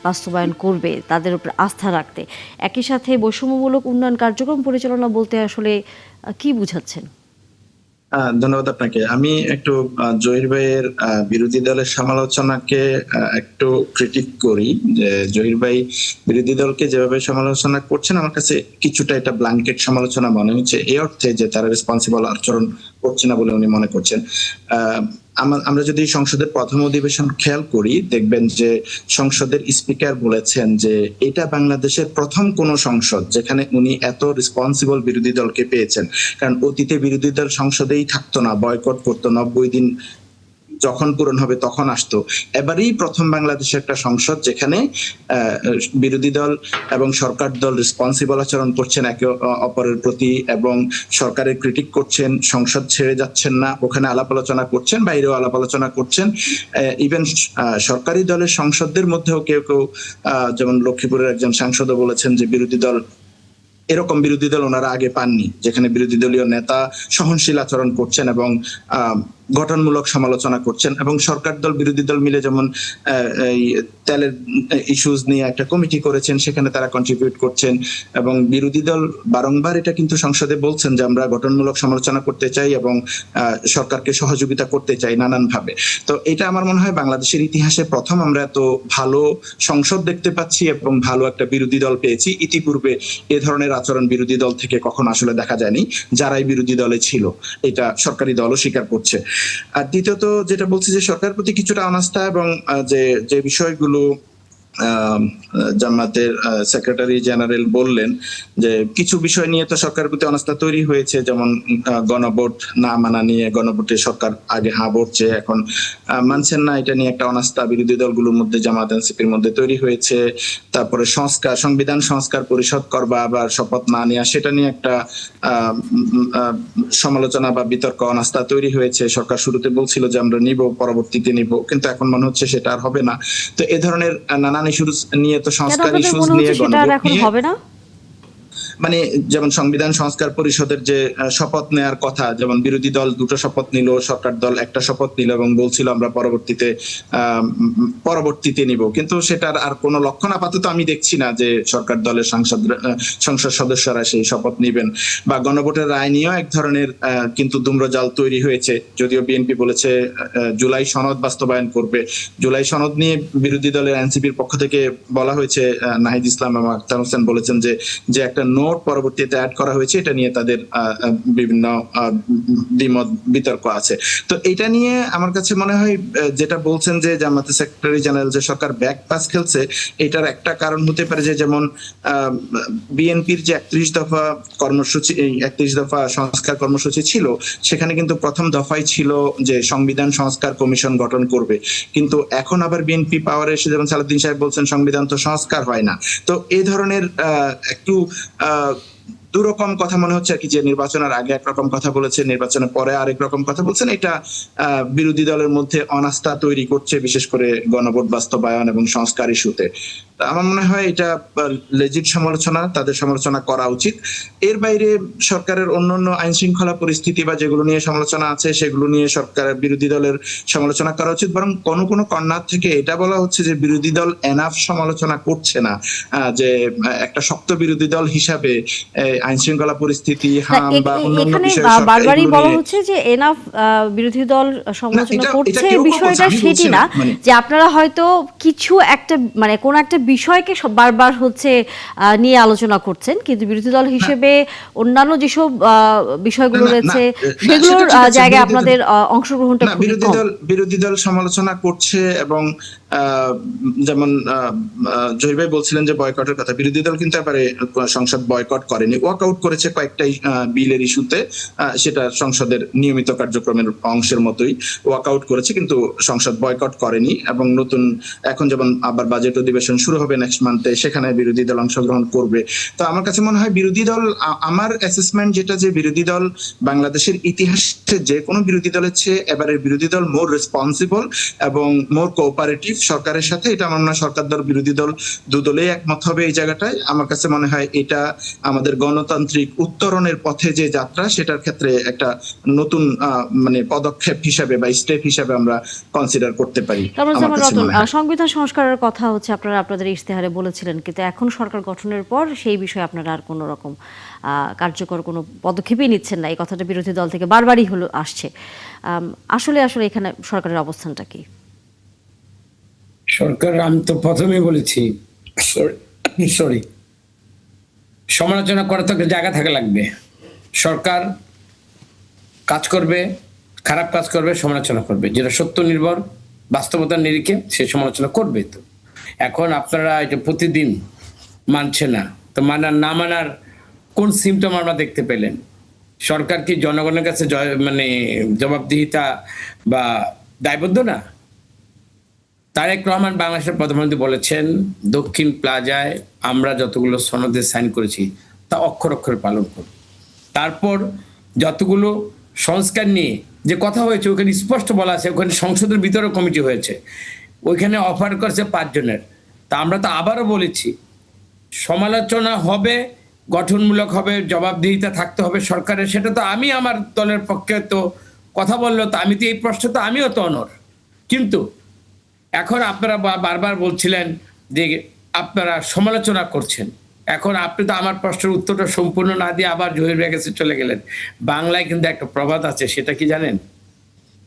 [SPEAKER 1] বাস্তবায়ন করবে, তাদের উপর আস্থা রাখতে। একই সাথে বৈষম্যমূলক উন্নয়ন কার্যক্রম পরিচালনা বলতে আসলে কি বুঝাচ্ছেন?
[SPEAKER 3] ধন্যবাদ আপনাকে। আমি একটু জহির ভাইয়ের বিরোধী দলের সমালোচনাকে একটু ক্রিটিক করি, যে জহির ভাই বিরোধী দলকে যেভাবে সমালোচনা করছেন আমার কাছে কিছুটা এটা ব্ল্যাঙ্কেট সমালোচনা মনে হচ্ছে, এই অর্থে যে তারা রেসপন্সিবল আচরণ করছে না বলে উনি মনে করছেন। আমরা যদি সংসদের প্রথম অধিবেশন খেয়াল করি, দেখবেন যে সংসদের স্পিকার বলেছেন যে এটা বাংলাদেশের প্রথম কোন সংসদ যেখানে উনি এত রেসপন্সিবল বিরোধী দলকে পেয়েছেন। কারণ অতীতে বিরোধী দল সংসদেই থাকতো না, বয়কট করতো, 90 দিন যখন পূরণ হবে তখন আসতো। এবারেই প্রথম বাংলাদেশে একটা সংসদ যেখানে বিরোধী দল এবং সরকার দল রেসপন্সিবল আচরণ করছেন একে অপরের প্রতি, এবং সরকারের ক্রিটিক করছেন, সংসদ ছেড়ে যাচ্ছেন না, ওখানে আলাপ আলোচনা করছেন, বাইরেও আলাপ আলোচনা করছেন। ইভেন সরকারি দলের সংসদদের মধ্যেও কেউ কেউ, যেমন লক্ষ্মীপুরের একজন সাংসদও বলেছেন যে এরকম বিরোধী দল ওনারা আগে পাননি, যেখানে বিরোধী দলীয় নেতা সহনশীল আচরণ করছেন এবং গঠনমূলক সমালোচনা করছেন। এবং সরকার দল বিরোধী দল মিলে যেমন এই তেলের ইস্যুজ নিয়ে একটা কমিটি করেছেন, সেখানে তারা কন্ট্রিবিউট করছেন। এবং বিরোধী দল বারংবার এটা কিন্তু সংসদে বলছেন যে আমরা গঠনমূলক সমালোচনা করতে চাই এবং সরকারকে সহযোগিতা করতে চাই নানান ভাবে। তো এটা আমার মনে হয় বাংলাদেশের ইতিহাসে প্রথম আমরা এত ভালো সংসদ দেখতে পাচ্ছি এবং ভালো একটা বিরোধী দল পেয়েছি। ইতিপূর্বে এ ধরনের আচরণ বিরোধী দল থেকে কখনো আসলে দেখা যায়নি, যারাই বিরোধী দলে ছিল, এটা সরকারি দলও স্বীকার করছে। আর দ্বিতীয়ত যেটা বলছি যে সরকারের প্রতি কিছুটা অনাস্থা, এবং যে বিষয়গুলো জামাতের সেক্রেটারি জেনারেল বললেন যে কিছু বিষয় নিয়ে তো সরকারের প্রতি অনাস্থা তৈরি হয়েছে, যেমন গণভোট না মানা নিয়ে, গণভোটে সরকার আগে হ্যাঁ বলছে, এখন মানছেন না, এটা নিয়ে একটা অনাস্থা বিরোধী দলগুলোর মধ্যে, জামাত এনসিপির মধ্যে তৈরি হয়েছে। তারপরে সংবিধান সংস্কার পরিষদ করবা আবার শপথ না নেওয়া, সেটা নিয়ে একটা সমালোচনা বা বিতর্ক, অনাস্থা তৈরি হয়েছে। সরকার শুরুতে বলছিল যে আমরা নিব, পরবর্তীতে নিব, কিন্তু এখন মনে হচ্ছে সেটা আর হবে না। তো এ ধরনের নানান ইস্যুস নিয়ে, তো সংস্কার ইস্যুস নিয়ে, গণভোট নিয়ে,
[SPEAKER 1] হবে না
[SPEAKER 3] মানে যেমন সংবিধান সংস্কার পরিষদের যে শপথ নেয়ার কথা, যেমন বিরোধী দল দুটো শপথ নিল, সরকার দল একটা শপথ নিল এবং বলছিল আমরা পরবর্তীতে নিব, কিন্তু সেটার আর কোনো লক্ষণ আপাতত আমি দেখছি না যে সরকার দলের সংসদ সদস্যরা সেই শপথ নিবেন। বা গণভোটের রায় নিয়েও এক ধরনের কিন্তু ধূম্রজাল তৈরি হয়েছে, যদিও বিএনপি বলেছে জুলাই সনদ বাস্তবায়ন করবে। জুলাই সনদ নিয়ে বিরোধী দলের এনসিপির পক্ষ থেকে বলা হয়েছে, নাহিদ ইসলাম এবং আখতার হোসেন বলেছেন যে একটা নোট পরবর্তীতে অ্যাড করা হয়েছে, এটা নিয়ে তাদের বিভিন্ন দ্বিমত বিতর্ক আছে। তো এটা নিয়ে আমার কাছে মনে হয় যেটা বলছেন যে জামাতের সেক্রেটারি জেনারেল যে সরকার ব্যাক পাস খেলছে, এটার একটা কারণ হতে পারে যে যেমন বিএনপির যে 31 দফা কর্মসূচি, এই 31 দফা সংস্কার কর্মসূচি ছিল, সেখানে কিন্তু প্রথম দফাই ছিল যে সংবিধান সংস্কার কমিশন গঠন করবে। কিন্তু এখন আবার বিএনপি পাওয়ারে এসে যেমন সালাউদ্দিন সাহেব বলছেন সংবিধান তো সংস্কার হয় না। তো এই ধরনের একটু দুরকম কথা মনে হচ্ছে আর কি, যে নির্বাচনের আগে একরকম কথা বলেছে, নির্বাচনের পরে আরেক রকম কথা বলছেন। এটা বিরোধী দলের মধ্যে অনাস্থা তৈরি করছে, বিশেষ করে গণভোট বাস্তবায়ন এবং সংস্কার ইস্যুতে। আমার মনে হয় এটা লেজিট সমালোচনা, তাদের সমালোচনা করা উচিত। এর বাইরে সরকারের অন্যান্য আইন শৃঙ্খলা পরিস্থিতি বা যেগুলো নিয়ে সমালোচনা আছে সেগুলো নিয়ে সরকারের বিরোধী দলের সমালোচনা করা উচিত। বরং কোনো কোনো কর্নার থেকে এটা বলা হচ্ছে যে বিরোধী দল এনাফ সমালোচনা করছে না, যে একটা শক্ত বিরোধী দল হিসাবে আইন শৃঙ্খলা পরিস্থিতি, হাম বা অন্যান্য
[SPEAKER 1] এখানে
[SPEAKER 3] বিষয়ে সরকার
[SPEAKER 1] বারবারই
[SPEAKER 3] এগুলো
[SPEAKER 1] বলা
[SPEAKER 3] নিয়ে-
[SPEAKER 1] হচ্ছে যে এনাফ বিরোধী দল সমালোচনা
[SPEAKER 3] এটা
[SPEAKER 1] করছে,
[SPEAKER 3] কেউ
[SPEAKER 1] বিষয়টা
[SPEAKER 3] বলছে, আমি
[SPEAKER 1] সেটি
[SPEAKER 3] বলছি
[SPEAKER 1] না
[SPEAKER 3] না, মানে
[SPEAKER 1] যে আপনারা হয়তো কিছু একটা মানে কোন একটা বিষয়কে বারবার হচ্ছে নিয়ে আলোচনা করছেন, কিন্তু বিরোধী দল হিসেবে অন্যান্য যেসব বিষয়গুলো
[SPEAKER 3] না, না,
[SPEAKER 1] রয়েছে
[SPEAKER 3] না,
[SPEAKER 1] সেগুলোর
[SPEAKER 3] সেটা ঠিক আছে,
[SPEAKER 1] জায়গায়
[SPEAKER 3] বিরোধী দল-
[SPEAKER 1] আপনাদের অংশগ্রহণটা
[SPEAKER 3] না,
[SPEAKER 1] খুবই কম।
[SPEAKER 3] বিরোধী দল সমালোচনা করছে এবং যেমন জহির ভাই বলছিলেন যে বয়কটের কথা, বিরোধী দল কিন্তু এবারে সংসদ বয়কট করেনি, ওয়াক আউট করেছে কয়েকটাই বিলের ইস্যুতে, সেটা সংসদের নিয়মিত কার্যক্রমের অংশের মতোই ওয়াক আউট করেছে, কিন্তু সংসদ বয়কট করেনি। এবং নতুন এখন যেমন আবার বাজেট অধিবেশন শুরু হবে নেক্সট মান্থে, সেখানে বিরোধী দল অংশগ্রহণ করবে। তো আমার কাছে মনে হয় বিরোধী দল, আমার অ্যাসেসমেন্ট যেটা, যে বিরোধী দল বাংলাদেশের ইতিহাসে যে কোনো বিরোধী দলের চেয়ে এবারের বিরোধী দল মোর রেসপন্সিবল এবং মোর কোঅপারেটিভ সরকারের সাথে। এটা আমার মনে হয় সরকার দল বিরোধী দল দুদলেই একমত হবে এই জায়গাটায়। আমার কাছে মনে হয় এটা আমাদের গণতান্ত্রিক উত্তরণের পথে যে যাত্রা, সেটার ক্ষেত্রে একটা নতুন মানে পদক্ষেপ হিসাবে বা স্টেপ হিসাবে আমরা কনসিডার করতে পারি। আমার কাছে মনে হয়
[SPEAKER 1] সংবিধান সংস্কারের কথা হচ্ছে আপনারা আপনাদের ইশতেহারে বলেছিলেন, কিন্তু এখন সরকার গঠনের পর সেই বিষয়ে আপনারা আর কোনো রকম কার্যকর কোনো পদক্ষেপই নিচ্ছেন না। এই কথাটা বিরোধী দল থেকে বারবারই হলো আসছে। আসলে আসলে এখানে সরকারের অবস্থানটা কি?
[SPEAKER 4] সরকার, আমি তো প্রথমেই বলেছি, সরি, সমালোচনা করার তো একটা জায়গা থাকা লাগবে। সরকার কাজ করবে, খারাপ কাজ করবে, সমালোচনা করবে, যেটা সত্য নির্ভর বাস্তবতার নিরিখে সে সমালোচনা করবে। তো এখন আপনারা এটা প্রতিদিন মানছে না, তো মানার না মানার কোন সিমটম আমরা দেখতে পেলেন? সরকার কি জনগণের কাছে মানে জবাবদিহিতা বা দায়বদ্ধ না? তারেক রহমান বাংলাদেশের প্রধানমন্ত্রী বলেছেন, দক্ষিণ প্লাজায় আমরা যতগুলো সনদে সাইন করেছি তা অক্ষর অক্ষরে পালন করব। তারপর যতগুলো সংস্কার নিয়ে যে কথা হয়েছে ওখানে স্পষ্ট বলা আছে, ওখানে সংসদের ভিতরে কমিটি হয়েছে, ওইখানে অফার করেছে 5 জনের। তা আমরা তো আবারও বলেছি, সমালোচনা হবে, গঠনমূলক হবে, জবাবদিহিতা থাকতে হবে সরকারের। সেটা তো আমি আমার দলের পক্ষে তো কথা বললো, তো আমি তো এই প্রশ্ন তো আমিও তো অনড়। কিন্তু এখন আপনারা বারবার বলছিলেন যে আপনারা সমালোচনা করছেন। এখন আপনি তো আমার প্রশ্নের উত্তরটা সম্পূর্ণ না দিয়ে আবার জহির ভাইয়ের কাছে চলে গেলেন। বাংলায় কিন্তু একটা প্রবাদ আছে, সেটা কি জানেন?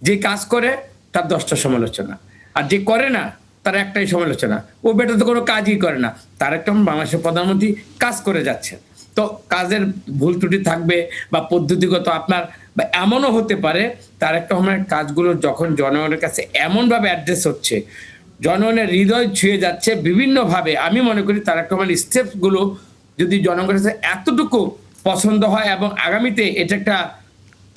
[SPEAKER 4] যে কাজ করে তার 10টা সমালোচনা, আর যে করে না তার একটাই সমালোচনা। ও বেটা তো কোনো কাজই করে না। তার একটা বাংলাদেশের প্রধানমন্ত্রী কাজ করে যাচ্ছে, তো কাজের ভুল ত্রুটি থাকবে বা পদ্ধতিগত আপনার, বা এমনও হতে পারে তার একটা কাজগুলো যখন জনগণের কাছে এমনভাবে অ্যাড্রেস হচ্ছে, জনগণের হৃদয় ছুঁয়ে যাচ্ছে বিভিন্নভাবে, আমি মনে করি তার একটা স্টেপসগুলো যদি জনগণের কাছে এতটুকু পছন্দ হয় এবং আগামীতে এটা একটা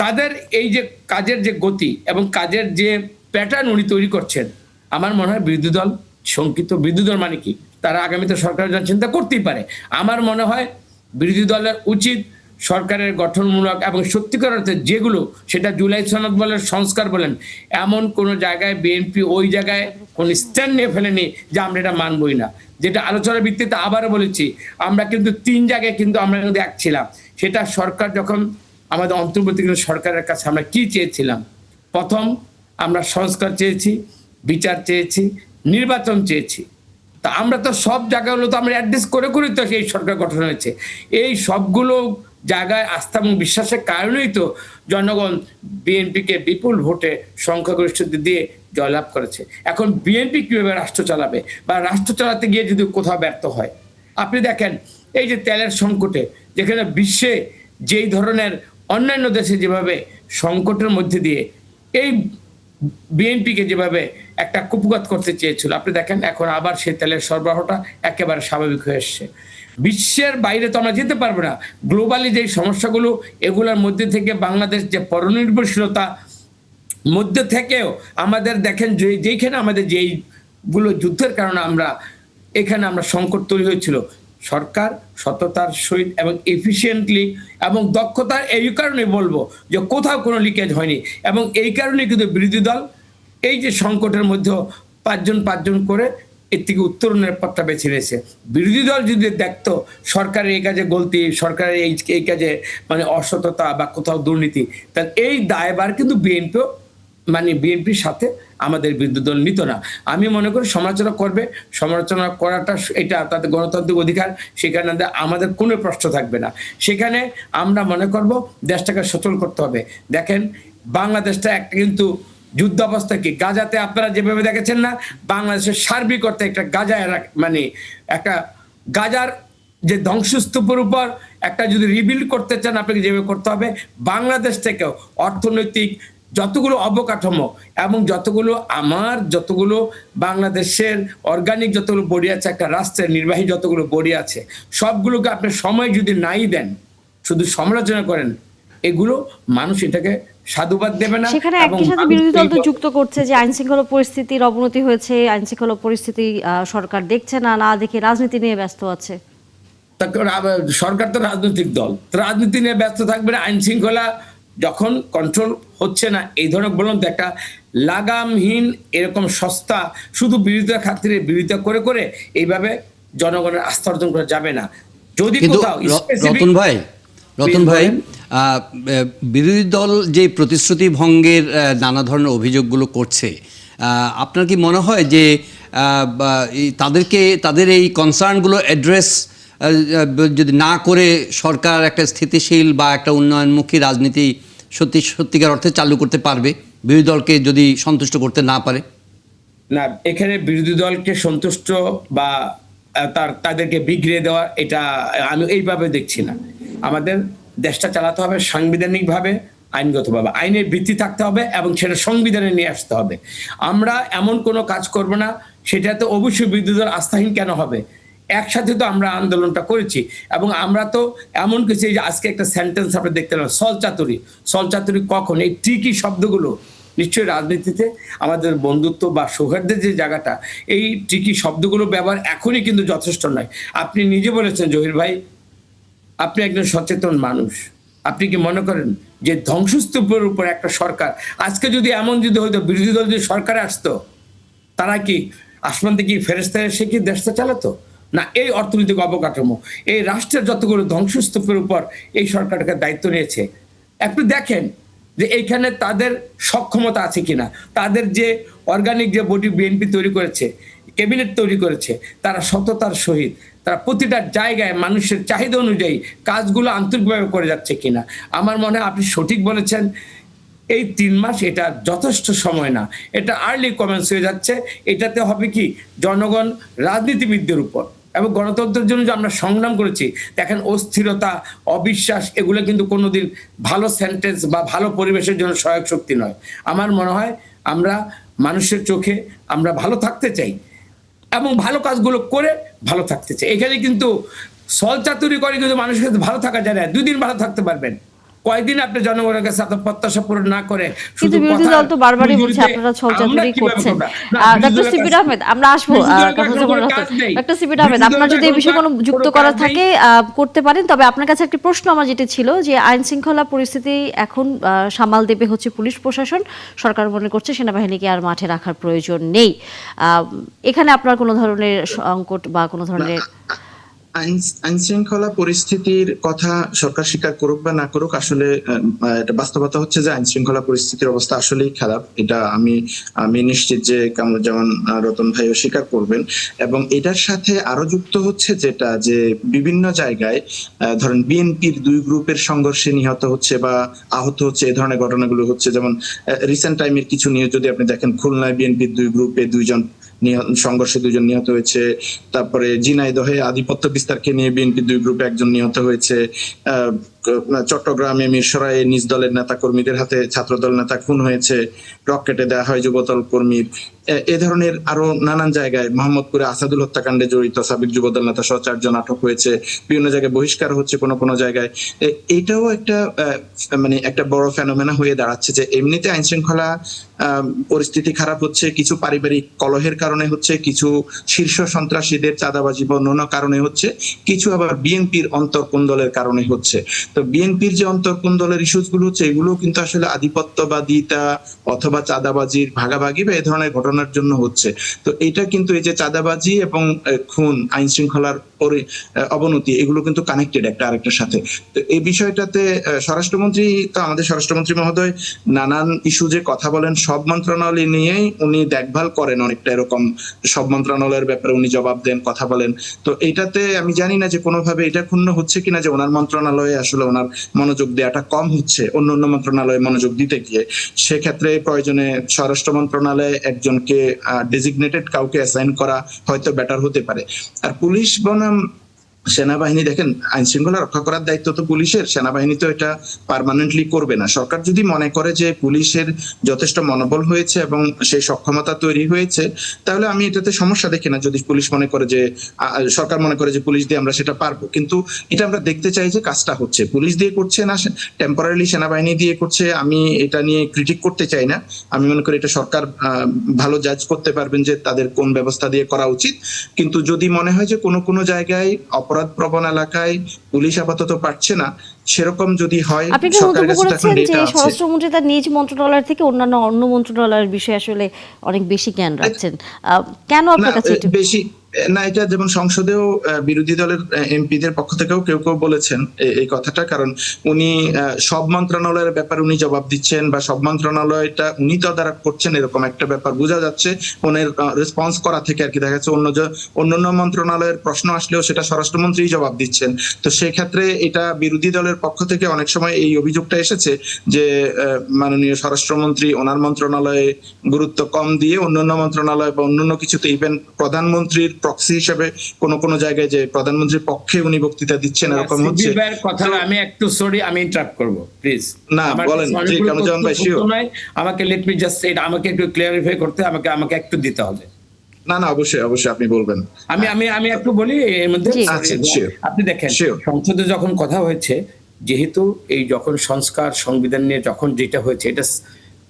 [SPEAKER 4] তাদের এই যে কাজের যে গতি এবং কাজের যে প্যাটার্ন উনি তৈরি করছেন, আমার মনে হয় বিরোধী দল শঙ্কিত। বিরোধী দল মানে কি? তারা আগামীতে সরকারের জন্য চিন্তা করতেই পারে। আমার মনে হয় বিরোধী দলের উচিত সরকারের গঠনমূলক এবং সত্যিকার অর্থে যেগুলো, সেটা জুলাই সনদ বলেন, সংস্কার বলেন, এমন কোনো জায়গায় বিএনপি ওই জায়গায় কোন স্ট্যান্ড নিয়ে ফেলেনি যে আমরা এটা মানবই না। যেটা আলোচনার ভিত্তিতে আবারও বলেছি, আমরা কিন্তু 3 জায়গায় কিন্তু আমরা কিন্তু এক ছিলাম। সেটা সরকার যখন আমাদের অন্তর্বর্তীকালীন সরকারের কাছে আমরা কি চেয়েছিলাম? প্রথম, আমরা সংস্কার চেয়েছি, বিচার চেয়েছি, নির্বাচন চেয়েছি। তা আমরা তো সব জায়গাগুলো তো আমরা অ্যাড্রেস করে করে তো এই সরকার গঠন হয়েছে। এই সবগুলো জায়গায় আস্থা এবং বিশ্বাসের কারণেই তো জনগণ বিএনপিকে বিপুল ভোটে সংখ্যাগরিষ্ঠতা দিয়ে জয়লাভ করেছে। এখন বিএনপি কিভাবে রাষ্ট্র চালাবে বা রাষ্ট্র চালাতে গিয়ে যদি কোথাও ব্যর্থ হয়, আপনি দেখেন এই যে তেলের সংকটে, যেখানে বিশ্বে যেই ধরনের অন্যান্য দেশে যেভাবে সংকটের মধ্যে দিয়ে এই বিএনপিকে যেভাবে একটা কুপঘাত করতে চেয়েছিল, আপনি দেখেন এখন আবার সেই তেলের সরবরাহটা একেবারে স্বাভাবিক হয়ে এসছে। বিশ্বের বাইরে তো আমরা যেতে পারবো না। গ্লোবালি যে সমস্যাগুলো, এগুলোর মধ্যে থেকে বাংলাদেশ যে পরনির্ভরশীলতা মধ্যে থেকেও আমাদের দেখেন যেইখানে আমাদের যেইগুলো যুদ্ধের কারণে আমরা এখানে আমরা সংকট তৈরি হয়েছিল, সরকার সততার সহিত এবং এফিসিয়েন্টলি এবং দক্ষতার এই কারণে বলবো যে কোথাও কোনো লিকেজ হয়নি, এবং এই কারণে কিন্তু বিরোধী দল এই যে সংকটের মধ্যে পাঁচজন করে এর থেকে উত্তরণের পথটা বেছে নিয়েছে। বিরোধী দল যদি দেখতো সরকারের এই কাজে গলতি, সরকারের এই কাজে মানে অসততা বা কোথাও দুর্নীতি, তাহলে এই দায়ভার কিন্তু বিএনপির সাথে আমাদের বিরোধী দল নিত না। আমি মনে করি সমালোচনা করবে, সমালোচনা করাটা এটা তাদের গণতান্ত্রিক অধিকার, সেখানে আমাদের কোনো প্রশ্ন থাকবে না। সেখানে আমরা মনে করব দেশটাকে সচল করতে হবে। দেখেন বাংলাদেশটা একটা কিন্তু যুদ্ধ অবস্থা কি, গাজাতে আপনারা যেভাবে দেখেছেন না, বাংলাদেশের সার্বিক অর্থে একটা গাজা মানে একটা গাজার যে ধ্বংসস্তূপের উপর একটা যদি রিবিল্ড করতে চান আপনাকে যেভাবে করতে হবে, বাংলাদেশ থেকেও অর্থনৈতিক যতগুলো অবকাঠামো এবং যতগুলো বাংলাদেশের অর্গানিক যতগুলো বডি আছে, একটা রাষ্ট্রের নির্বাহী যতগুলো বডি আছে, সবগুলোকে আপনি সময় যদি নাই দেন, শুধু সমালোচনা করেন, এগুলো মানুষ এটাকে সাধুবাদ দেবে না।
[SPEAKER 1] সেখানে একই সাথে বিরোধী দল তো যুক্ত করছে যে আইন শৃঙ্খলা পরিস্থিতির অবনতি হয়েছে, আইন শৃঙ্খলা পরিস্থিতি সরকার দেখছে না দেখে রাজনীতি নিয়ে ব্যস্ত আছে।
[SPEAKER 4] সরকার তো রাজনৈতিক দল, রাজনীতি নিয়ে ব্যস্ত থাকবে না। আইন শৃঙ্খলা যখন কন্ট্রোল হচ্ছে না, এই ধরনের বলুন তো একটা লাগামহীন এরকম সস্তা শুধু বিরোধিতা খাতিরে বিরোধিতা করে এইভাবে জনগণের আস্থা অর্জন করা যাবে না। যদি কোথাও
[SPEAKER 2] রতন ভাই বিরোধী দল যে প্রতিশ্রুতি ভঙ্গের নানা ধরনের অভিযোগগুলো করছে, আপনার কি মনে হয় যে তাদের এই কনসার্নগুলো অ্যাড্রেস যদি না করে সরকার একটা স্থিতিশীল বা একটা উন্নয়নমুখী রাজনীতি সত্যিকার অর্থে চালু করতে পারবে, বিরোধী দলকে যদি সন্তুষ্ট করতে না পারে?
[SPEAKER 4] না, এখানে বিরোধী দলকে সন্তুষ্ট বা তাদেরকে বিগড়ে দেওয়া, এটা আমি এইভাবে দেখছি না। আমাদের দেশটা চালাতে হবে সাংবিধানিকভাবে, আইনগতভাবে, আইনের ভিত্তি থাকতে হবে এবং সেটা সংবিধানে নিয়ে আসতে হবে। আমরা এমন কোনো কাজ করব না সেটাতে অবশ্যই বিরোধী দল আস্থাহীন কেন হবে। একসাথে তো আমরা আন্দোলনটা করেছি, এবং আমরা তো এমন কিছু, যে আজকে একটা সেন্টেন্স আপনি দেখতে পেলাম, সলচাতুরি কখন, এই ট্রিকি শব্দগুলো নিশ্চয়ই রাজনীতিতে আমাদের বন্ধুত্ব বা সৌহার্দ্যের যে জায়গাটা, এই ট্রিকি শব্দগুলো ব্যবহার এখনই কিন্তু যথেষ্ট নয়। আপনি নিজে বলেছেন জহির ভাই, আপনি একজন সচেতন মানুষ, আপনি কি মনে করেন যে ধ্বংসস্তূপের উপর একটা সরকার, আজকে যদি এমন যদি হইতো বিরোধী দল যদি সরকারে আসতো, তারা কি আসমান থেকে ফেরেশতা এসে কি দেশটা চালাতো না? এই অর্থনৈতিক অবকাঠামো, এই রাষ্ট্রের যতগুলো ধ্বংসস্তূপের উপর এই সরকারকে দায়িত্ব নিয়েছে। আপনি দেখেন যে এইখানে তাদের সক্ষমতা আছে কিনা, তাদের যে অর্গানিক যে বডি বিএনপি তৈরি করেছে, ক্যাবিনেট তৈরি করেছে, তারা সততার সহিত তারা প্রতিটা জায়গায় মানুষের চাহিদা অনুযায়ী কাজগুলো আন্তরিকভাবে করে যাচ্ছে কিনা। আমার মনে হয় আপনি সঠিক বলেছেন, এই 3 মাস এটা যথেষ্ট সময় না, এটা আর্লি কমেন্স হয়ে যাচ্ছে। এটাতে হবে কি, জনগণ রাজনীতিবিদদের উপর এবং গণতন্ত্রের জন্য যে আমরা সংগ্রাম করেছি, দেখেন অস্থিরতা, অবিশ্বাস, এগুলো কিন্তু কোনোদিন ভালো সেন্টেন্স বা ভালো পরিবেশের জন্য সহায়ক শক্তি নয়। আমার মনে হয় আমরা মানুষের চোখে আমরা ভালো থাকতে চাই এবং ভালো কাজগুলো করে ভালো থাকতে চাই। এখানে কিন্তু সলচাতুরি করে কিন্তু মানুষের কাছে ভালো থাকা যায় না। 2 দিন ভালো থাকতে পারবেন, কয়দিন আপনি জনগণের কাছে আপনার প্রত্যাশা পূরণ না করে
[SPEAKER 1] কিন্তু বিরোধী দল তো বারবারই বলছে আপনারা ছলচাতুরি করছেন। ডক্টর সিপির আহমেদ, আমরা আসবো ডক্টর সিপির আহমেদ, আপনার যদি এই বিষয়ে কোনো যুক্ত করা থাকে করতে পারেন। তবে আপনার কাছে একটা প্রশ্ন আমার যেটা ছিল যে আইন শৃঙ্খলা পরিস্থিতি এখন সামাল দেবে হচ্ছে পুলিশ প্রশাসন, সরকার মনে করছে সেনাবাহিনীকে আর মাঠে রাখার প্রয়োজন নেই। এখানে আপনার কোনো ধরনের সংকট বা কোনো ধরনের
[SPEAKER 3] আইন শৃঙ্খলা পরিস্থিতির কথা সরকার স্বীকার করুক বা না করুক, আসলে এটা বাস্তবতা হচ্ছে যে আইন শৃঙ্খলা পরিস্থিতির অবস্থা আসলেই খারাপ। এটা আমি নিশ্চিত যে যেমন রতন ভাইও স্বীকার করবেন। এবং এটার সাথে আরো যুক্ত হচ্ছে যেটা, যে বিভিন্ন জায়গায় ধরেন বিএনপির 2 গ্রুপের সংঘর্ষে নিহত হচ্ছে বা আহত হচ্ছে, এই ধরনের ঘটনাগুলো হচ্ছে। যেমন রিসেন্ট টাইমের কিছু নিয়ে যদি আপনি দেখেন, খুলনায় বিএনপির 2 গ্রুপে 2 জন সংঘর্ষে 2 জন নিহত হয়েছে। তারপরে ঝিনাইদহে আধিপত্য বিস্তারকে নিয়ে বিএনপি 2 গ্রুপে 1 জন নিহত হয়েছে। চট্টগ্রামে মিরসরাইয়ে নিজ দলের নেতা কর্মীদের হাতে ছাত্রদল নেতা খুন হয়েছে, রকেটে দেওয়া হয় যুবদল কর্মীর। এ ধরনের আরো নানান জায়গায়, মোহাম্মদপুরে আসাদুল হত্যাকাণ্ডে জড়িত সাবেক যুবদল নেতা সহ 4 জন আটক হয়েছে। বিভিন্ন জায়গায় বহিষ্কার হচ্ছে কোনো জায়গায়। এটাও একটা মানে একটা বড় ফেনোমেনা হয়ে দাঁড়াচ্ছে যে এমনিতে আইন শৃঙ্খলা পরিস্থিতি খারাপ হচ্ছে, কিছু পারিবারিক কলহের কারণে হচ্ছে, কিছু শীর্ষ সন্ত্রাসীদের চাঁদাবাজি বা অন্যান্য কারণে হচ্ছে, কিছু আবার বিএনপির অন্তর্কুন্দলের কারণে হচ্ছে। তো বিএনপির যে অন্তর্কুন্দলের ইস্যুস গুলো হচ্ছে, এগুলো কিন্তু আসলে আধিপত্যবাদিতা অথবা চাঁদাবাজির ভাগাভাগি বা এই ধরনের ঘটনার জন্য হচ্ছে। তো এটা কিন্তু এই যে চাঁদাবাজি এবং খুন, আইন শৃঙ্খলার অবনতি, এগুলো কিন্তু কানেক্টেড একটা আরেকটার সাথে। তো এই বিষয়টাতে স্বরাষ্ট্রমন্ত্রী, তো আমাদের স্বরাষ্ট্রমন্ত্রী মহোদয় নানান ইস্যু যে কথা বলেন, সব মন্ত্রণালয় নিয়েই উনি দেখভাল করেন অনেকটা, এরকম সব মন্ত্রণালয়ের ব্যাপারে উনি জবাব দেন, কথা বলেন। তো এটাতে আমি জানি না যে কোনোভাবে এটা ক্ষুণ্ণ হচ্ছে কিনা যে ওনার মন্ত্রণালয়ে আসলে ওনার মনোযোগ দেওয়াটা কম হচ্ছে অন্য অন্য মন্ত্রণালয়ে মনোযোগ দিতে গিয়ে। সেক্ষেত্রে প্রয়োজনে স্বরাষ্ট্র মন্ত্রণালয়ে একজনকে ডেজিগনেটেড কাউকে অ্যাসাইন করা হয়তো বেটার হতে পারে। আর পুলিশ বনাম সেনাবাহিনী, দেখেন আইন শৃঙ্খলা রক্ষা করার দায়িত্ব তো পুলিশের, সেনাবাহিনী তো এটা পার্মানেন্টলি করবে না। সরকার যদি মনে করে যে পুলিশের যথেষ্ট মনোবল হয়েছে এবং সেই সক্ষমতা তৈরি হয়েছে, তাহলে আমি এটাতে সমস্যা দেখি না। যদি পুলিশ মনে করে যে সরকার মনে করে যে পুলিশ দিয়ে আমরা সেটা পারবো, কিন্তু এটা আমরা দেখতে চাই যে কাজটা হচ্ছে পুলিশ দিয়ে করছে না টেম্পোরারি সেনাবাহিনী দিয়ে করছে। আমি এটা নিয়ে ক্রিটিক করতে চাই না। আমি মনে করি এটা সরকার ভালো জাজ করতে পারবেন যে তাদের কোন ব্যবস্থা দিয়ে করা উচিত। কিন্তু যদি মনে হয় যে কোনো কোনো জায়গায় অপরাধ প্রবণ এলাকায় পুলিশ আপাতত পারছে না, সেরকম যদি হয়,
[SPEAKER 1] আপনি কি মন্তব্য করেছেন যে স্বরাষ্ট্রমন্ত্রী তার নিজ মন্ত্রণালয় থেকে অন্য মন্ত্রণালয়ের বিষয়ে আসলে অনেক বেশি জ্ঞান রাখছেন, কেন আপনার কাছে
[SPEAKER 3] বেশি না? এটা যেমন সংসদেও বিরোধী দলের এমপিদের পক্ষ থেকেও কেউ কেউ বলেছেন এই কথাটা, কারণ উনি সব মন্ত্রণালয়ের ব্যাপারে উনি জবাব দিচ্ছেন বা সব মন্ত্রণালয়টা উনি তদারক করছেন, এরকম একটা ব্যাপার বোঝা যাচ্ছে ওনার রেসপন্স করা থেকে আর কি। দেখা যাচ্ছে অন্যান্য মন্ত্রণালয়ের প্রশ্ন আসলেও সেটা স্বরাষ্ট্রমন্ত্রী জবাব দিচ্ছেন। তো সেক্ষেত্রে এটা বিরোধী দলের পক্ষ থেকে অনেক সময় এই অভিযোগটা এসেছে যে মাননীয় স্বরাষ্ট্রমন্ত্রী ওনার মন্ত্রণালয়ে গুরুত্ব কম দিয়ে অন্যান্য মন্ত্রণালয় বা অন্যান্য কিছুতে, ইভেন প্রধানমন্ত্রীর প্রক্সি হিসেবে কোনো জায়গায় যে প্রধানমন্ত্রীর পক্ষে উনি বক্তৃতা দিচ্ছেন, এরকম হচ্ছে।
[SPEAKER 4] কথা আমি একটু সরি, আমি ইন্টারাপ্ট করব প্লিজ।
[SPEAKER 3] না বলেন,
[SPEAKER 4] আমাকে লেট মি জাস্ট আমাকে একটু ক্লিয়ারিফাই করতে, আমাকে একটু দিতে হবে।
[SPEAKER 3] না অবশ্যই আপনি বলবেন।
[SPEAKER 4] আমি একটু বলি এর মধ্যে। আপনি দেখেন সংসদে যখন কথা হয়েছে, যেহেতু এই যখন সংস্কার সংবিধান নিয়ে যখন যেটা হয়েছে, এটা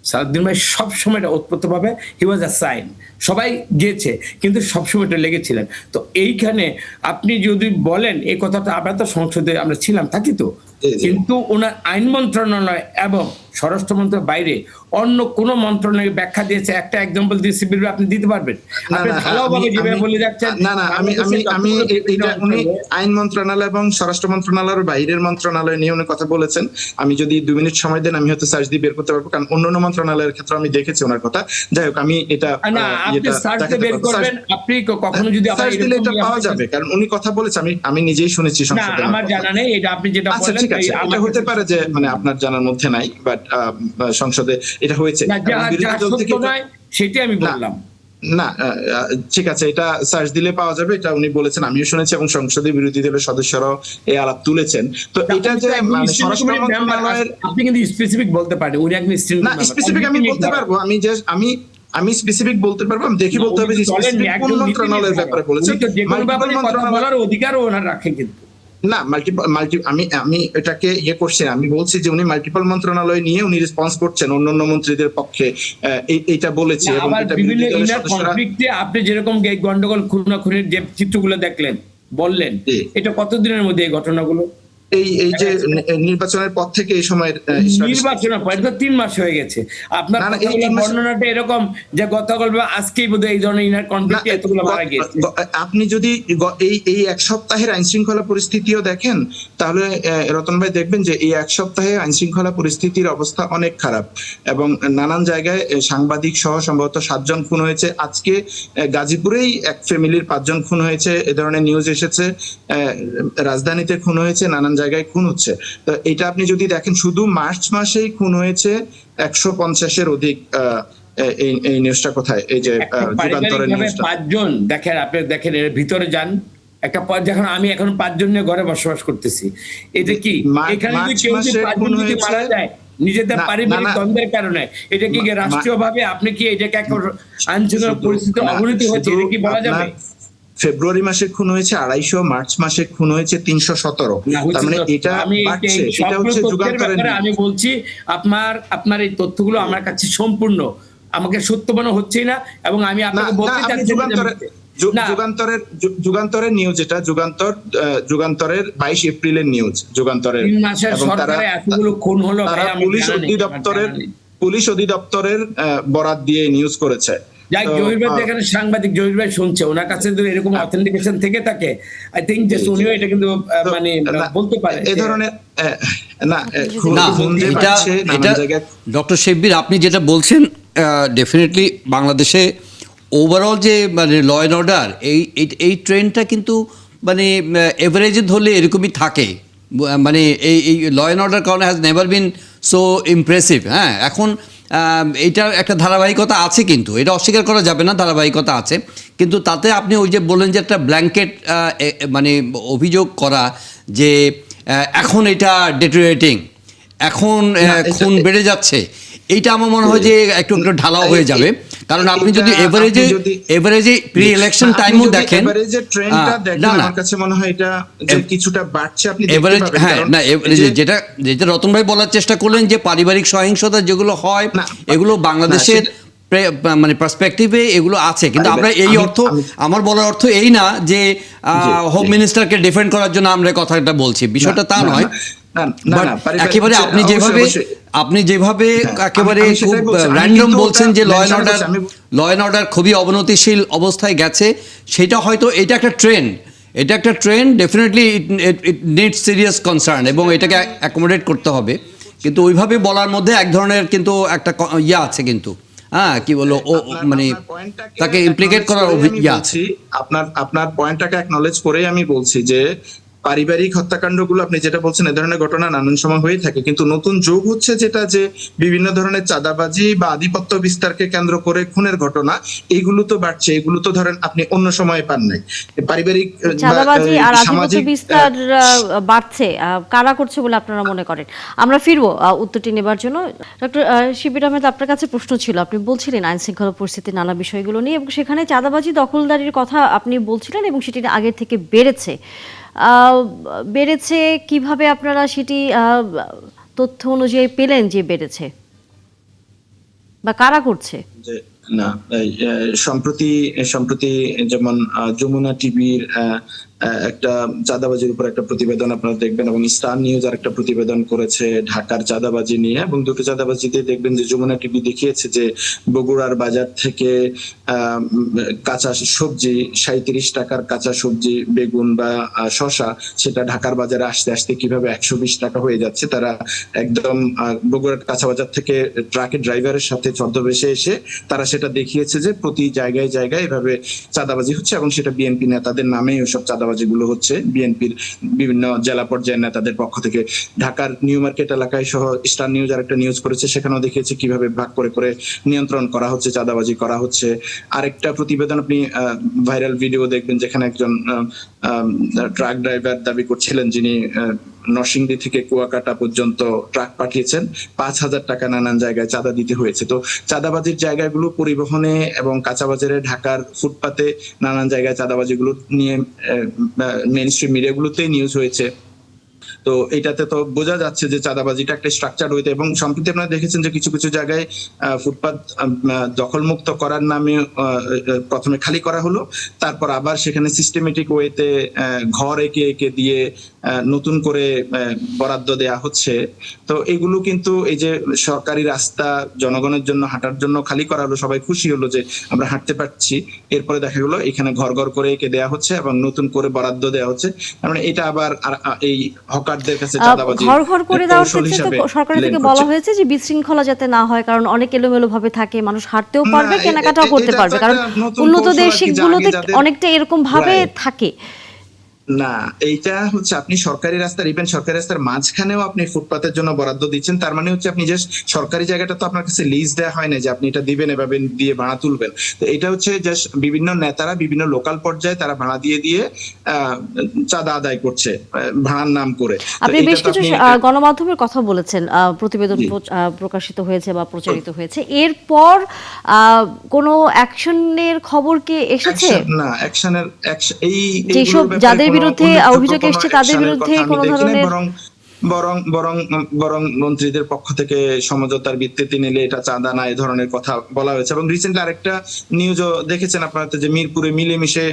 [SPEAKER 4] সালাউদ্দিন ভাই সবসময় এটা ওতপ্রোতভাবে হি ওয়াজ আ সাইন, সবাই গিয়েছে কিন্তু সবসময় এটা লেগেছিলেন। তো এইখানে আপনি যদি বলেন এই কথাটা, আমরা তো সংসদে আমরা ছিলাম, থাকি তো, কিন্তু ওনার আইন মন্ত্রণালয় এবং স্বরাষ্ট্র মন্ত্রণালয়ের বাইরে অন্য কোন মন্ত্রণালয় ব্যাখ্যা দিয়েছে? একটা এক্সাম্পল দিয়ে সিবির আপনি দিতে পারবেন?
[SPEAKER 3] আমি এটা উনি আইন মন্ত্রণালয় এবং স্বরাষ্ট্র মন্ত্রণালয়ের বাইরের মন্ত্রণালয় নিয়ে উনি কথা বলেছেন। আমি যদি 2 মিনিট সময় দেন আমি হয়তো সার্চ দিয়ে বের করতে পারবো, কারণ অন্যান্য মন্ত্রণালয়ের ক্ষেত্রে আমি দেখেছি ওনার কথা। যাই হোক, আমি এটা
[SPEAKER 4] আপনি কখনো যদি
[SPEAKER 3] এটা পাওয়া যাবে, কারণ উনি কথা বলেছে, আমি নিজেই শুনেছি সংসদে।
[SPEAKER 4] আমার জানা নেই, এটা আপনি যেটা বলেন
[SPEAKER 3] ঠিক আছে, এটা হতে পারে যে মানে আপনার জানার মধ্যে নাই, বাট সংসদে এটা হয়েছে।
[SPEAKER 4] সেটাই আমি বললাম।
[SPEAKER 3] না ঠিক আছে, এটা সার্চ দিলে পাওয়া যাবে। এটা উনি বলেছেন, আমিও শুনেছি, এবং সংসদে বিরোধী দলের সদস্যরাও এই আলাপ তুলেছেন। তো এটা যে স্বরাষ্ট্র মন্ত্রণালয়ের,
[SPEAKER 4] আপনি কিন্তু স্পেসিফিক বলতে পারেন, উনি একদম
[SPEAKER 3] স্পেসিফিক আমি বলতে পারবো। আমি স্পেসিফিক বলতে পারবো, আমি দেখি বলতে হবে যে স্পেসিফিক কোন মন্ত্রণালয়ের ব্যাপারে বলেছেন।
[SPEAKER 4] বলার অধিকারও ওনার রাখে কিন্তু
[SPEAKER 3] না, আমি এটাকে করছি, আমি বলছি যে উনি মাল্টিপল মন্ত্রণালয় নিয়ে উনি রেসপন্স করছেন অন্যান্য মন্ত্রীদের পক্ষে, এইটা বলেছে। এবং এটা
[SPEAKER 4] আপনি যেরকম গন্ডগোল খুনাখুনির যে চিত্রগুলো দেখলেন, বললেন, এটা কতদিনের মধ্যে এই ঘটনাগুলো?
[SPEAKER 3] এই যে নির্বাচনের পর থেকে এই সময়ের
[SPEAKER 4] নির্বাচনের পর তো 3 মাস হয়ে গেছে। আপনার বর্ণনাটা এরকম যে গতকাল আজকেই বোধহয় এই ধরনের ইনার কনফ্লিক্ট এতগুলো মারা গেছে।
[SPEAKER 3] আপনি যদি এই 1 সপ্তাহের আইন শৃঙ্খলা পরিস্থিতিও দেখেন, তাহলে রতন ভাই দেখবেন যে এই 1 সপ্তাহে আইন শৃঙ্খলা পরিস্থিতির অবস্থা অনেক খারাপ, এবং নানান জায়গায় সাংবাদিক সহ সম্ভবত 7 জন খুন হয়েছে। আজকে গাজীপুরেই এক ফ্যামিলির 5 জন খুন হয়েছে, এ ধরনের নিউজ এসেছে। রাজধানীতে খুন হয়েছে, নানান জায়গায় খুন হচ্ছে। তো এটা আপনি যদি দেখেন, শুধু মার্চ মাসেই খুন হয়েছে 150-এর অধিক। এই নিউজটা কোথায়? এই যে যুগান্তরের নিউজটা।
[SPEAKER 4] 5 জন দেখেন, আপনি দেখেন এর ভিতরে যান একটা পর, যখন আমি এখন 5 জন নিয়ে ঘরে বসবাস করতেছি, এটা কি এখানে যদি কেউ 5 জন যদি মারা যায় নিজেদের পারিবারিক দ্বন্দ্বের কারণে, এটা কি রাষ্ট্রীয়ভাবে আপনি কি এটাকে আইন শৃঙ্খলা পরিস্থিতির অবনতি হচ্ছে, এটা কি বলা যাবে?
[SPEAKER 3] ফেব্রুয়ারি মাসে খুন হয়েছে 250, মার্চ মাসে খুন হয়েছে 317। তার মানে এটা বাড়ছে। এটা হচ্ছে যুগান্তরের।
[SPEAKER 4] আমি বলছি আপনার এই তথ্যগুলো আমার কাছে সম্পূর্ণ আমাকে সত্য মনে হচ্ছেই না, এবং আমি
[SPEAKER 3] না
[SPEAKER 4] আপনাকে
[SPEAKER 3] না,
[SPEAKER 4] বলতে
[SPEAKER 3] আপনি
[SPEAKER 4] চাচ্ছি না।
[SPEAKER 3] যুগান্তরের নিউজ, এটা যুগান্তরের 22 এপ্রিলের নিউজ, যুগান্তরের।
[SPEAKER 4] 3 মাসের
[SPEAKER 3] এবং তারা
[SPEAKER 4] সরকারে এতগুলো খুন হলো
[SPEAKER 3] তারা
[SPEAKER 4] ভাই, আমার
[SPEAKER 3] পুলিশ অধিদপ্তরের বরাত দিয়ে নিউজ করেছে।
[SPEAKER 4] যাই জহির ভাই এখানে সাংবাদিক, জহির ভাই শুনছে, ওনার কাছে যদি এরকম অথেন্টিকেশন থেকে থাকে, আই থিংক যে উনিও এটা কিন্তু মানে বলতে পারে
[SPEAKER 3] এই ধরনের না
[SPEAKER 2] না,
[SPEAKER 3] খুন যে
[SPEAKER 2] এটা
[SPEAKER 3] বাড়ছে নানান
[SPEAKER 2] এটা
[SPEAKER 3] জায়গায়।
[SPEAKER 2] ডক্টর শেব্বির আপনি যেটা বলছেন, ডেফিনেটলি বাংলাদেশে ওভারঅল যে মানে ল অ্যান্ড অর্ডার এই ট্রেন্ডটা কিন্তু মানে এভারেজে ধরলে এরকমই থাকে। মানে এই ল অ্যান্ড অর্ডার কারণে has never been so impressive. হ্যাঁ, এখন এইটার একটা ধারাবাহিকতা আছে, কিন্তু এটা অস্বীকার করা যাবে না, ধারাবাহিকতা আছে। কিন্তু তাতে আপনি ওই যে বললেন যে একটা ব্ল্যাঙ্কেট মানে অভিযোগ করা যে এখন এটা ডেটোরিয়েটিং, এখন খুন বেড়ে যাচ্ছে, এইটা আমার মনে হয় যে একটু একটু ঢালাও হয়ে যাবে। কারণ আপনি যদি এভারেজে প্রি ইলেকশন টাইমও দেখেন,
[SPEAKER 3] না আমার কাছে মনে হয় এটা যে কিছুটা বাড়ছে, আপনি দেখতে পাবেন।
[SPEAKER 2] হ্যাঁ, না যেটা রতন ভাই বলার চেষ্টা করলেন যে পারিবারিক সহিংসতা যেগুলো হয়, এগুলো বাংলাদেশের মানে পার্সপেক্টিভে এগুলো আছে, কিন্তু আমরা এই অর্থ, আমার বলার অর্থ এই না যে হোম মিনিস্টারকে ডিফেন্ড করার জন্য আমরা কথাটা বলছি, বিষয়টা তা নয়। একেবারে আপনি যেভাবে একেবারে খুব র্যান্ডম বলছেন যে ল অ্যান্ড অর্ডার খুবই অবনতিশীল অবস্থায় গেছে, সেটা হয়তো এটা একটা trend, definitely it needs serious concern, এবং এটাকে অ্যাকোমোডেট করতে হবে। কিন্তু ওইভাবে বলার মধ্যে এক ধরনের কিন্তু একটা ইয়ে আছে, কিন্তু হ্যাঁ কি বলো, ও মানে তাকে ইমপ্লিকেট করার ইয়ে আছে।
[SPEAKER 3] আপনার পয়েন্টটাকে অ্যাকনলেজ করেই আমি বলছি যে পারিবারিক হত্যাকাণ্ডগুলো আপনি যেটা বলছেন, এ ধরনের ঘটনা নানান সময় হয়ে থাকে, কিন্তু নতুন যোগ হচ্ছে যেটা যে বিভিন্ন ধরনের চাঁদাবাজি বা আধিপত্য বিস্তারকে কেন্দ্র করে খুনের ঘটনা, এইগুলো তো বাড়ছে। এগুলো তো ধরেন আপনি অন্য সময় পান নাই। পারিবারিক
[SPEAKER 1] চাঁদাবাজি আর আধিপত্য বিস্তার বাড়ছে, কারা করছে বলে আপনারা মনে করেন? আমরা ফিরবো উত্তরটি নেবার জন্য। ডক্টর শিবির আহমেদ, আপনার কাছে প্রশ্ন ছিল, আপনি বলছিলেন আইন শৃঙ্খলা পরিস্থিতি নানা বিষয়গুলো নিয়ে, এবং সেখানে চাঁদাবাজি দখলদারির কথা আপনি বলছিলেন, এবং সেটি আগের থেকে বেড়েছে কিভাবে আপনারা সেটি তথ্য অনুযায়ী পেলেন যে বেড়েছে, বা কারা করছে?
[SPEAKER 3] না, সম্প্রতি যেমন যমুনা টিভির একটা চাঁদাবাজির উপর একটা প্রতিবেদন আপনারা দেখবেন, এবং স্টার নিউজ আর একটা প্রতিবেদন করেছে ঢাকার চাঁদাবাজি নিয়ে, এবং দুটো চাঁদাবাজিতে দেখবেন যে যমুনা টিভি দেখিয়েছে যে বগুড়ার বাজার থেকে কাঁচা সবজি, 37 টাকার কাঁচা সবজি, বেগুন বা শসা, সেটা ঢাকার বাজারে আসতে আসতে কিভাবে 120 টাকা হয়ে যাচ্ছে। তারা একদম বগুড়ার কাঁচা বাজার থেকে ট্রাকের ড্রাইভারের সাথে ছদ্মবেশে এসে তারা সেটা দেখিয়েছে যে প্রতি জায়গায় জায়গায় এভাবে চাঁদাবাজি হচ্ছে, এবং সেটা বিএনপি নেতাদের নামেই ওইসব চাঁদাবাজি গুলো হচ্ছে, বিএনপির বিভিন্ন জেলা পর্যায়ের নেতাদের পক্ষ থেকে। ঢাকার নিউ মার্কেট এলাকায় সহ স্টার নিউজ আর একটা নিউজ করেছে, সেখানেও দেখিয়েছে কিভাবে ভাগ করে করে নিয়ন্ত্রণ করা হচ্ছে, চাঁদাবাজি করা হচ্ছে। আরেকটা প্রতিবেদন আপনি ভাইরাল ভিডিও দেখবেন, যেখানে একজন ট্রাক ড্রাইভার দাবি করছিলেন, যিনি নরসিংদী থেকে কুয়াকাটা পর্যন্ত ট্রাক পাঠিয়েছেন, 5,000 টাকা নানান জায়গায় চাঁদা দিতে হয়েছে। তো চাঁদাবাজির জায়গাগুলো পরিবহনে এবং কাঁচাবাজারে, ঢাকার ফুটপাতে নানান জায়গায় চাঁদাবাজিগুলো নিয়ে মেইন স্ট্রিম মিডিয়াগুলোতেই নিউজ হয়েছে। তো এটাতে তো বোঝা যাচ্ছে যে চাঁদাবাজিটা একটা স্ট্রাকচার হইতে, এবং সম্প্রতি আপনারা দেখেছেন যে কিছু কিছু জায়গায় ফুটপাত দখলমুক্ত করার নামে প্রথমে খালি করা হলো, তারপর আবার সেখানে সিস্টেমেটিক ওয়েতে ঘর এঁকে এঁকে দিয়ে নতুন করে বরাদ্দ দেয়া হচ্ছে। তো এগুলো কিন্তু এই যে সরকারি রাস্তা জনগণের জন্য হাঁটার জন্য খালি করা হলো, সবাই খুশি হলো যে আমরা হাঁটতে পারছি, এরপরে দেখা গেলো এখানে ঘর ঘর করে এঁকে দেয়া হচ্ছে এবং নতুন করে বরাদ্দ দেওয়া হচ্ছে। মানে এটা আবার এই হকারদের কাছে চাঁদাবাজি
[SPEAKER 1] ঘর ঘর করে দেওয়ার ক্ষেত্রে তো সরকার থেকে বলা হয়েছে যে বিশৃঙ্খলা যাতে না হয়, কারণ অনেক এলোমেলো ভাবে থাকে, মানুষ হাঁটতেও পারবে, কেনাকাটাও করতে পারবে, কারণ উন্নত দেশগুলোতে অনেকটা এরকম ভাবে থাকে।
[SPEAKER 3] না, এইটা হচ্ছে আপনি সরকারি রাস্তার, ইভেন সরকারি রাস্তার মাঝখানেও আপনি ফুটপাতের জন্য বরাদ্দ দিচ্ছেন, তার মানে হচ্ছে আপনি জাস্ট সরকারি জায়গাটা তো আপনার কাছে লিজ দেওয়া হয় না যে আপনি এটা দিবেন এভাবে দিয়ে ভাড়া তুলবেন। তো এটা হচ্ছে জাস্ট বিভিন্ন নেতারা বিভিন্ন লোকাল পর্যায়ে তারা ভাড়া দিয়ে দিয়ে চাঁদা আদায় করছে ভাড়ার নাম করে।
[SPEAKER 1] আপনি বেশ কিছু গণমাধ্যমের কথা বলেছেন, প্রতিবেদন প্রকাশিত হয়েছে বা প্রচারিত হয়েছে, এরপর কোনো অ্যাকশনের খবর কি এসেছে?
[SPEAKER 3] না, অ্যাকশনের এই
[SPEAKER 1] যেসব যাদের বিরুদ্ধে অভিযোগ এসেছে তাদের বিরুদ্ধে কোনো ধরনের
[SPEAKER 3] বরং বরং বরং মন্ত্রীদের পক্ষ থেকে সমঝোতার ভিত্তিতে নিলে এটা চাঁদা না এই ধরনের কথা বলা হয়েছে। এবং রিসেন্টলি আরেকটা নিউজও দেখেছেন আপনারা তো, যে মিরপুরে মিলেমিশে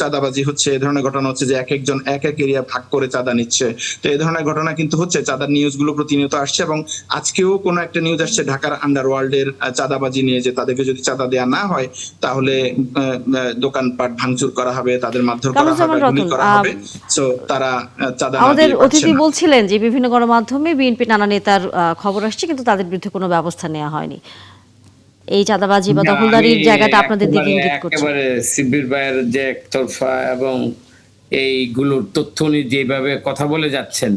[SPEAKER 3] চাঁদাবাজি হচ্ছে, এই ধরনের ঘটনা হচ্ছে যে এক একজন এক এক এরিয়া ভাগ করে চাঁদা নিচ্ছে। তো এই ধরনের ঘটনা কিন্তু হচ্ছে, চাঁদার নিউজগুলো প্রতিনিয়ত আসছে। এবং আজকেও কোনো একটা নিউজ আসছে ঢাকার আন্ডারওয়ার্ল্ডের চাঁদাবাজি নিয়ে, যে তাদেরকে যদি চাঁদা দেওয়া না হয় তাহলে দোকানপাট ভাঙচুর করা হবে, তাদের মারধর করা হবে, গুলি করা হবে। সো তারা চাঁদা না
[SPEAKER 1] আমাদের
[SPEAKER 3] দিয়ে পারছে
[SPEAKER 1] অতিথি
[SPEAKER 3] না।
[SPEAKER 1] বলছিলেন যে বিভিন্ন গণমাধ্যমে বিএনপি নানা নেতার খবর আসছে, কিন্তু তাদের বিরুদ্ধে কোনো ব্যবস্থা নেওয়া হয়নি। এই চাঁদাবাজি বা
[SPEAKER 4] না,
[SPEAKER 1] দখলদারির
[SPEAKER 4] আমি
[SPEAKER 1] জায়গাটা আপনাদের দিকে ইঙ্গিত করছে।
[SPEAKER 4] একেবারে শিবির ভাইয়ের যে একতরফা এবং এইগুলোর তথ্য উনি যেভাবে কথা বলে যাচ্ছেন,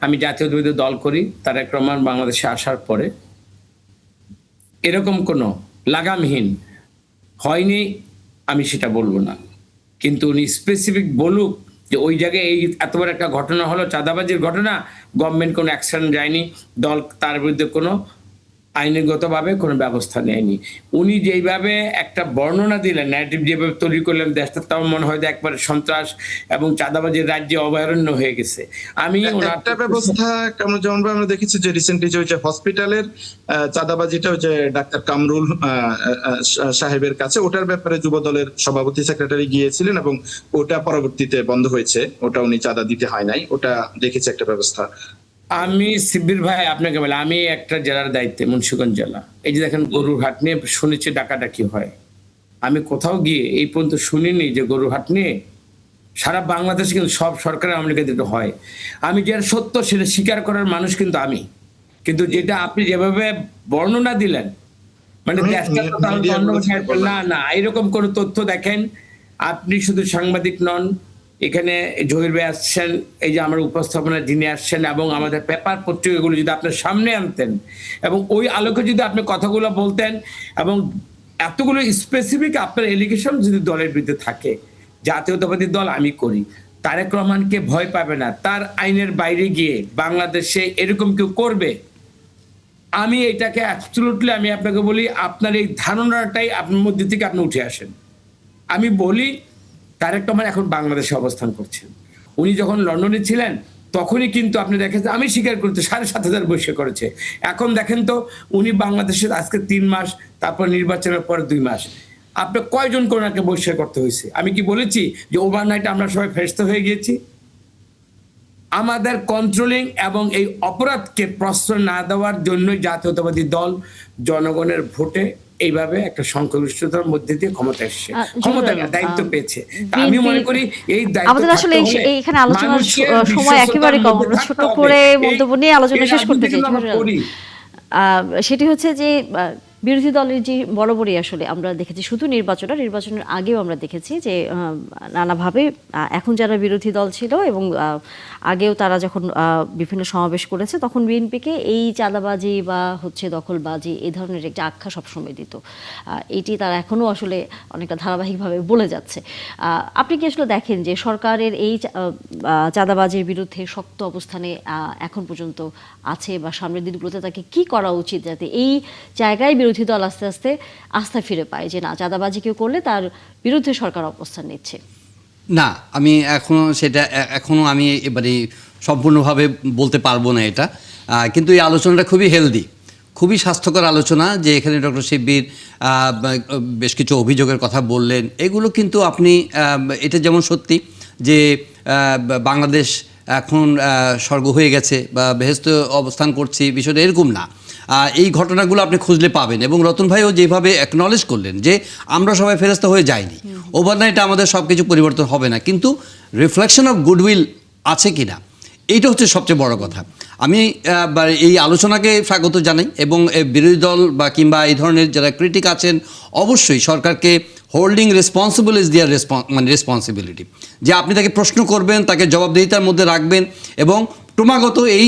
[SPEAKER 4] আমি জাতীয়তাবাদী দল করি, তারেক রহমান বাংলাদেশে আসার পরে এরকম কোনো লাগামহীন হয়নি, আমি সেটা বলবো না। কিন্তু উনি স্পেসিফিক বলুক যে ওই জায়গায় এই এত বড় একটা ঘটনা হলো, চাঁদাবাজির ঘটনা, গভর্নমেন্ট কোনো অ্যাকশন যায়নি, দল তার বিরুদ্ধে কোনো আইনগতভাবে কোনো ব্যবস্থা নেয়নি। উনি যেইভাবে একটা বর্ণনা দিলেন, ন্যারেটিভ যেভাবে তৈরি করলেন, দেশটা তাও মনে হয় যে একবারে সন্ত্রাস এবং চাঁদাবাজির রাজ্যে অভয়ারণ্য হয়ে গেছে। আমি
[SPEAKER 3] একটা ব্যবস্থা যেমন আমরা দেখেছি যে রিসেন্টলি যে হসপিটালের চাঁদাবাজিটা ওই যে ডাক্তার কামরুল সাহেবের কাছে, ওটার ব্যাপারে যুব দলের সভাপতি সেক্রেটারি গিয়েছিলেন এবং ওটা পরবর্তীতে বন্ধ হয়েছে, ওটা উনি চাঁদা দিতে হয় নাই, ওটা দেখেছি একটা ব্যবস্থা।
[SPEAKER 4] আমি শিবির ভাই আপনাকে বলে, আমি একটা জেলার দায়িত্বে, মুন্সিগঞ্জ জেলা, এই যে দেখেন গরুর হাট নিয়ে শুনেছি ডাকাডাকি হয়, আমি কোথাও গিয়ে এই পর্যন্ত শুনিনি যে গরুর হাট নিয়ে সারা বাংলাদেশে কিন্তু সব সরকারের আমলে কিন্তু হয়। আমি যেটা সত্য সেটা স্বীকার করার মানুষ কিন্তু আমি, কিন্তু যেটা আপনি যেভাবে বর্ণনা দিলেন, মানে দেশটা তো তাহলে না না এরকম কোন তথ্য দেখেন। আপনি শুধু সাংবাদিক নন, এখানে জহির ভাই আসছেন, এই যে আমার উপস্থাপনা যিনি আসছেন, এবং আমাদের পেপার পত্রিকাগুলো যদি আপনার সামনে আনতেন এবং ওই আলোকে যদি আপনি কথাগুলো বলতেন, এবং এতগুলো স্পেসিফিক আপনার এলিগেশন যদি দলের বিরুদ্ধে থাকে, জাতীয়তাবাদী দল আমি করি, তারেক রহমানকে ভয় পাবে না, তার আইনের বাইরে গিয়ে বাংলাদেশে এরকম কেউ করবে, আমি এটাকে অ্যাবসলিউটলি আমি আপনাকে বলি, আপনার এই ধারণাটাই আপনার মধ্যে থেকে আপনি উঠে আসেন। আমি বলি তারেক রহমান এখন বাংলাদেশে অবস্থান করছেন, উনি যখন লন্ডনে ছিলেন তখনই কিন্তু আপনি দেখেন, আমি স্বীকার করতে 7,500 বৈঠক করেছে। এখন দেখেন তো উনি বাংলাদেশের আজকে 3 মাস, তারপর নির্বাচনের পরে 2 মাস, আপনি কয়জন কোনাকে বৈঠক করতে হয়েছে? আমি কি বলেছি যে ওভারনাইট আমরা সবাই ফেরস্তা হয়ে গিয়েছি? আমাদের কন্ট্রোলিং এবং এই অপরাধকে প্রশ্রয় না দেওয়ার জন্যই জাতীয়তাবাদী দল জনগণের ভোটে এইভাবে একটা সংখ্যাগরিষ্ঠতার মধ্যে দিয়ে ক্ষমতা এসেছে, ক্ষমতা দায়িত্ব পেয়েছে। আমি মনে করি এই দায়িত্ব
[SPEAKER 1] আমাদের আসলে এখানে আলোচনার সময় একেবারে কম, আমরা ছোট করে মন্তব্য নিয়ে আলোচনা শেষ করতে চাই। সেটি হচ্ছে যে বিরোধী দলের যে বরাবরই আসলে আমরা দেখেছি, শুধু নির্বাচনের আগেও আমরা দেখেছি যে নানাভাবে এখন যারা বিরোধী দল ছিল এবং আগেও তারা যখন বিভিন্ন সমাবেশ করেছে, তখন বিএনপিকে এই চাঁদাবাজি বা হচ্ছে দখলবাজি এই ধরনের একটা আখ্যা সবসময় দিত। এটি তারা এখনও আসলে অনেকটা ধারাবাহিকভাবে বলে যাচ্ছে। আপনি কি আসলে দেখেন যে সরকারের এই চাঁদাবাজির বিরুদ্ধে শক্ত অবস্থানে এখন পর্যন্ত আছে, বা সামনের দিনগুলোতে তাকে কি করা উচিত যাতে এই জায়গায় বিরোধী দল আস্তে আস্তে আস্থা ফিরে পায় যে না, চাঁদাবাজি কেউ করলে তার বিরুদ্ধে সরকার অবস্থান নিচ্ছে?
[SPEAKER 2] না, আমি এখনো আমি এবারে সম্পূর্ণভাবে বলতে পারবো না এটা, কিন্তু এই আলোচনাটা খুবই হেলদি, খুবই স্বাস্থ্যকর আলোচনা। যে এখানে ডক্টর শিববির বেশ কিছু অভিযোগের কথা বললেন, এগুলো কিন্তু আপনি এটা যেমন সত্যি যে বাংলাদেশ এখন স্বর্গ হয়ে গেছে বা বেহেশতে অবস্থান করছি, বিষয়টা এরকম না। এই ঘটনাগুলো আপনি খুঁজলে পাবেন, এবং রতন ভাইও যেভাবে অ্যাকনলেজ করলেন যে আমরা সবাই ফেরস্তা হয়ে যাইনি, ওভারনাইটে আমাদের সব কিছু পরিবর্তন হবে না, কিন্তু রিফ্লেকশন অফ গুডউইল আছে কি না, এইটা হচ্ছে সবচেয়ে বড় কথা। আমি এই আলোচনাকে স্বাগত জানাই, এবং বিরোধী দল বা কিংবা এই ধরনের যারা ক্রিটিক আছেন, অবশ্যই সরকারকে holding responsible is there responsibility, যে আপনি তাকে প্রশ্ন করবেন, তাকে জবাবদিহিতার মধ্যে রাখবেন, এবং ক্রমাগত এই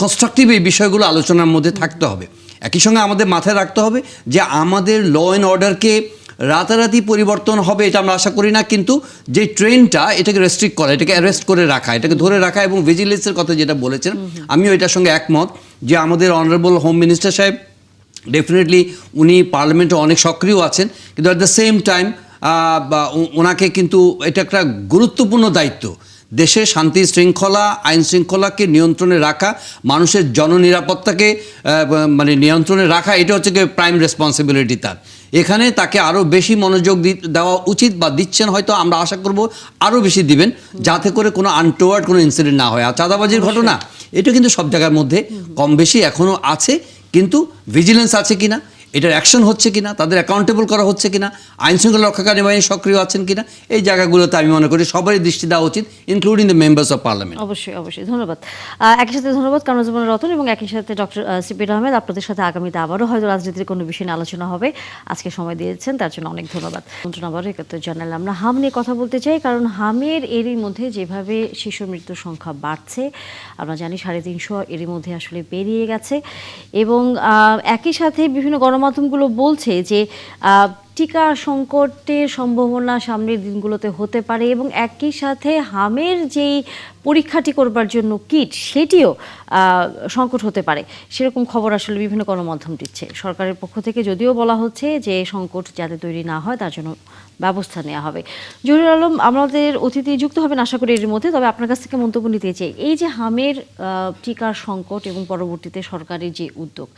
[SPEAKER 2] কনস্ট্রাকটিভ এই বিষয়গুলো আলোচনার মধ্যে থাকতে হবে। একই সঙ্গে আমাদের মাথায় রাখতে হবে যে আমাদের ল অ্যান্ড অর্ডারকে রাতারাতি পরিবর্তন হবে এটা আমরা আশা করি না, কিন্তু যে ট্রেনটা এটাকে রেস্ট্রিক্ট করা, এটাকে অ্যারেস্ট করে রাখা, এটাকে ধরে রাখা, এবং ভিজিলেন্সের কথা যেটা বলেছেন, আমিও এটার সঙ্গে একমত যে আমাদের অনারেবল হোম মিনিস্টার সাহেব ডেফিনেটলি উনি পার্লামেন্টে অনেক সক্রিয় আছেন, কিন্তু অ্যাট দ্য সেম টাইম ওনাকে কিন্তু এটা একটা গুরুত্বপূর্ণ দায়িত্ব দেশে শান্তি শৃঙ্খলা আইন শৃঙ্খলাকে নিয়ন্ত্রণে রাখা, মানুষের জননিরাপত্তাকে মানে নিয়ন্ত্রণে রাখা, এটা হচ্ছে কি প্রাইম রেসপন্সিবিলিটি তার। এখানে তাকে আরও বেশি মনোযোগ দেওয়া উচিত, বা দিচ্ছেন হয়তো, আমরা আশা করব আরও বেশি দিবেন, যাতে করে কোনো আনটোয়ার্ড কোনো ইনসিডেন্ট না হয়। আর চাঁদাবাজির ঘটনা এটা কিন্তু সব জায়গার মধ্যে কম বেশি এখনও আছে, কিন্তু ভিজিলেন্স আছে কিনা, এটার অ্যাকশন হচ্ছে কিনা, তাদের অ্যাকাউন্টেবল করা হচ্ছে কিনা, আইন শৃঙ্খলা রক্ষাকারী বাহিনী সক্রিয় আছেন কিনা, এই জায়গাগুলোতে আমি মনে করি সবারই দৃষ্টি দেওয়া উচিত, including the members of parliament.
[SPEAKER 1] অবশ্যই অবশ্যই, ধন্যবাদ। একই সাথে ধন্যবাদ কামরুজ্জামান রতন এবং একই সাথে ডক্টর সিপির আহমেদ। আপনাদের সাথে আগামীতে আবারও হয়তো রাজনীতির কোনো বিষয় নিয়ে আলোচনা হবে। আজকে সময় দিয়েছেন তার জন্য অনেক ধন্যবাদ। আবারও ৭১ জানালে আমরা হাম নিয়ে কথা বলতে চাই, কারণ হামের এরই মধ্যে যেভাবে শিশু মৃত্যুর সংখ্যা বাড়ছে, আমরা জানি ৩৫০ এরই মধ্যে আসলে পেরিয়ে গেছে, এবং একই সাথে বিভিন্ন গণমাধ্যমগুলো বলছে যে টিকা সংকটের সম্ভাবনা সামনের দিনগুলোতে হতে পারে, এবং একই সাথে হামের যেই পরীক্ষাটি করবার জন্য কিট, সেটিও সংকট হতে পারে, সেরকম খবর আসলে বিভিন্ন গণমাধ্যম দিচ্ছে। সরকারের পক্ষ থেকে যদিও বলা হচ্ছে যে সংকট যাতে তৈরি না হয় তার জন্য ব্যবস্থা নেওয়া হবে। জহিরুল আলম আমাদের অতিথি যুক্ত হবেন আশা করি এর মধ্যে, তবে আপনার কাছ থেকে মন্তব্য নিতে চাই, এই যে হামের টিকার সংকট এবং পরবর্তীতে সরকারের যে উদ্যোগ,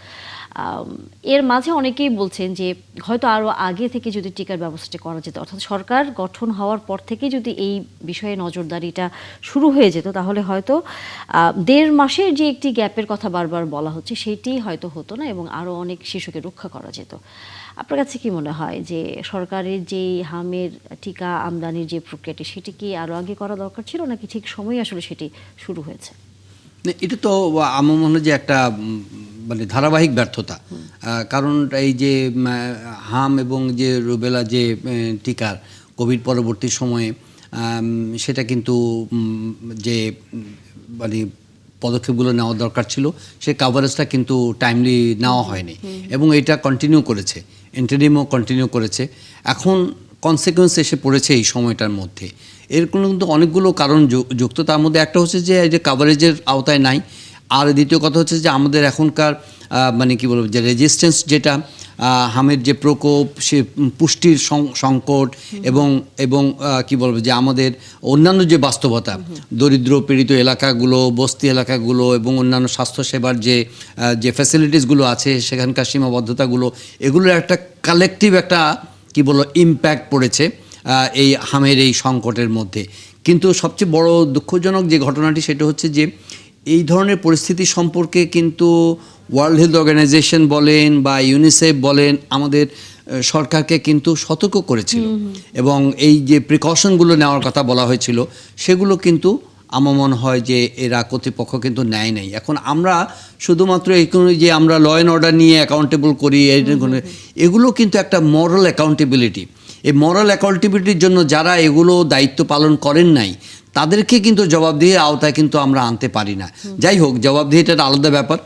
[SPEAKER 1] এর মাঝে অনেকেই বলছেন যে হয়তো আরও আগে থেকে যদি টিকার ব্যবস্থাটি করা যেত, অর্থাৎ সরকার গঠন হওয়ার পর থেকে যদি এই বিষয়ে নজরদারিটা শুরু হয়ে যেত, তাহলে হয়তো ১.৫ মাসের যে একটি গ্যাপের কথা বারবার বলা হচ্ছে সেটি হয়তো হতো না, এবং আরও অনেক শিশুকে রক্ষা করা যেত। আপনার কাছে কি মনে হয় যে সরকারের যে হামের টিকা আমদানির যে প্রক্রিয়াটি, সেটি কি আরও আগে করা দরকার ছিল, নাকি ঠিক সময় আসলে সেটি শুরু হয়েছে?
[SPEAKER 2] এটা তো আমার মনে হয় যে একটা মানে ধারাবাহিক ব্যর্থতা। কারণ এই যে হাম এবং যে রুবেলা যে টিকার কোভিড পরবর্তী সময়ে সেটা কিন্তু যে মানে পদক্ষেপগুলো নেওয়া দরকার ছিল, সে কাভারেজটা কিন্তু টাইমলি নেওয়া হয়নি, এবং এটা কন্টিনিউ করেছে, ইন্টারিমও কন্টিনিউ করেছে। এখন কনসিকুয়েন্স এসে পড়েছে এই সময়টার মধ্যে। এর কিন্তু অনেকগুলো কারণ যুক্ত, তার মধ্যে একটা হচ্ছে যে এই যে কাভারেজের আওতায় নাই, আর দ্বিতীয় কথা হচ্ছে যে আমাদের এখনকার মানে কি বলবো যে রেজিস্ট্যান্স, যেটা হামের যে প্রকোপ, সে পুষ্টির সংকট, এবং কি বলবো যে আমাদের অন্যান্য যে বাস্তবতা, দরিদ্র পীড়িত এলাকাগুলো, বস্তি এলাকাগুলো, এবং অন্যান্য স্বাস্থ্যসেবার যে ফ্যাসিলিটিসগুলো আছে, সেখানকার সীমাবদ্ধতাগুলো, এগুলোর একটা কালেকটিভ একটা কি বলবো ইম্প্যাক্ট পড়েছে এই হামের এই সংকটের মধ্যে। কিন্তু সবচেয়ে বড় দুঃখজনক যে ঘটনাটি, সেটা হচ্ছে যে এই ধরনের পরিস্থিতি সম্পর্কে কিন্তু ওয়ার্ল্ড হেলথ অর্গানাইজেশন বলেন বা ইউনিসেফ বলেন, আমাদের সরকারকে কিন্তু সতর্ক করেছিল, এবং এই যে প্রিকশনগুলো নেওয়ার কথা বলা হয়েছিল, সেগুলো কিন্তু আমার মনে হয় যে এরা কর্তৃপক্ষ কিন্তু নেয় নাই। এখন আমরা শুধুমাত্র এই যে আমরা ল অ্যান্ড অর্ডার নিয়ে অ্যাকাউন্টেবল করি, এগুলো কিন্তু একটা মরাল অ্যাকাউন্টেবিলিটি। এই মরাল অ্যাকাউন্টেবিলিটির জন্য যারা এগুলো দায়িত্ব পালন করেন নাই, তাদেরকে কিন্তু জবাবদিহির আওতায় কিন্তু আমরা আনতে পারি না। যাই হোক, জবাবদিহিটা একটা আলাদা ব্যাপার,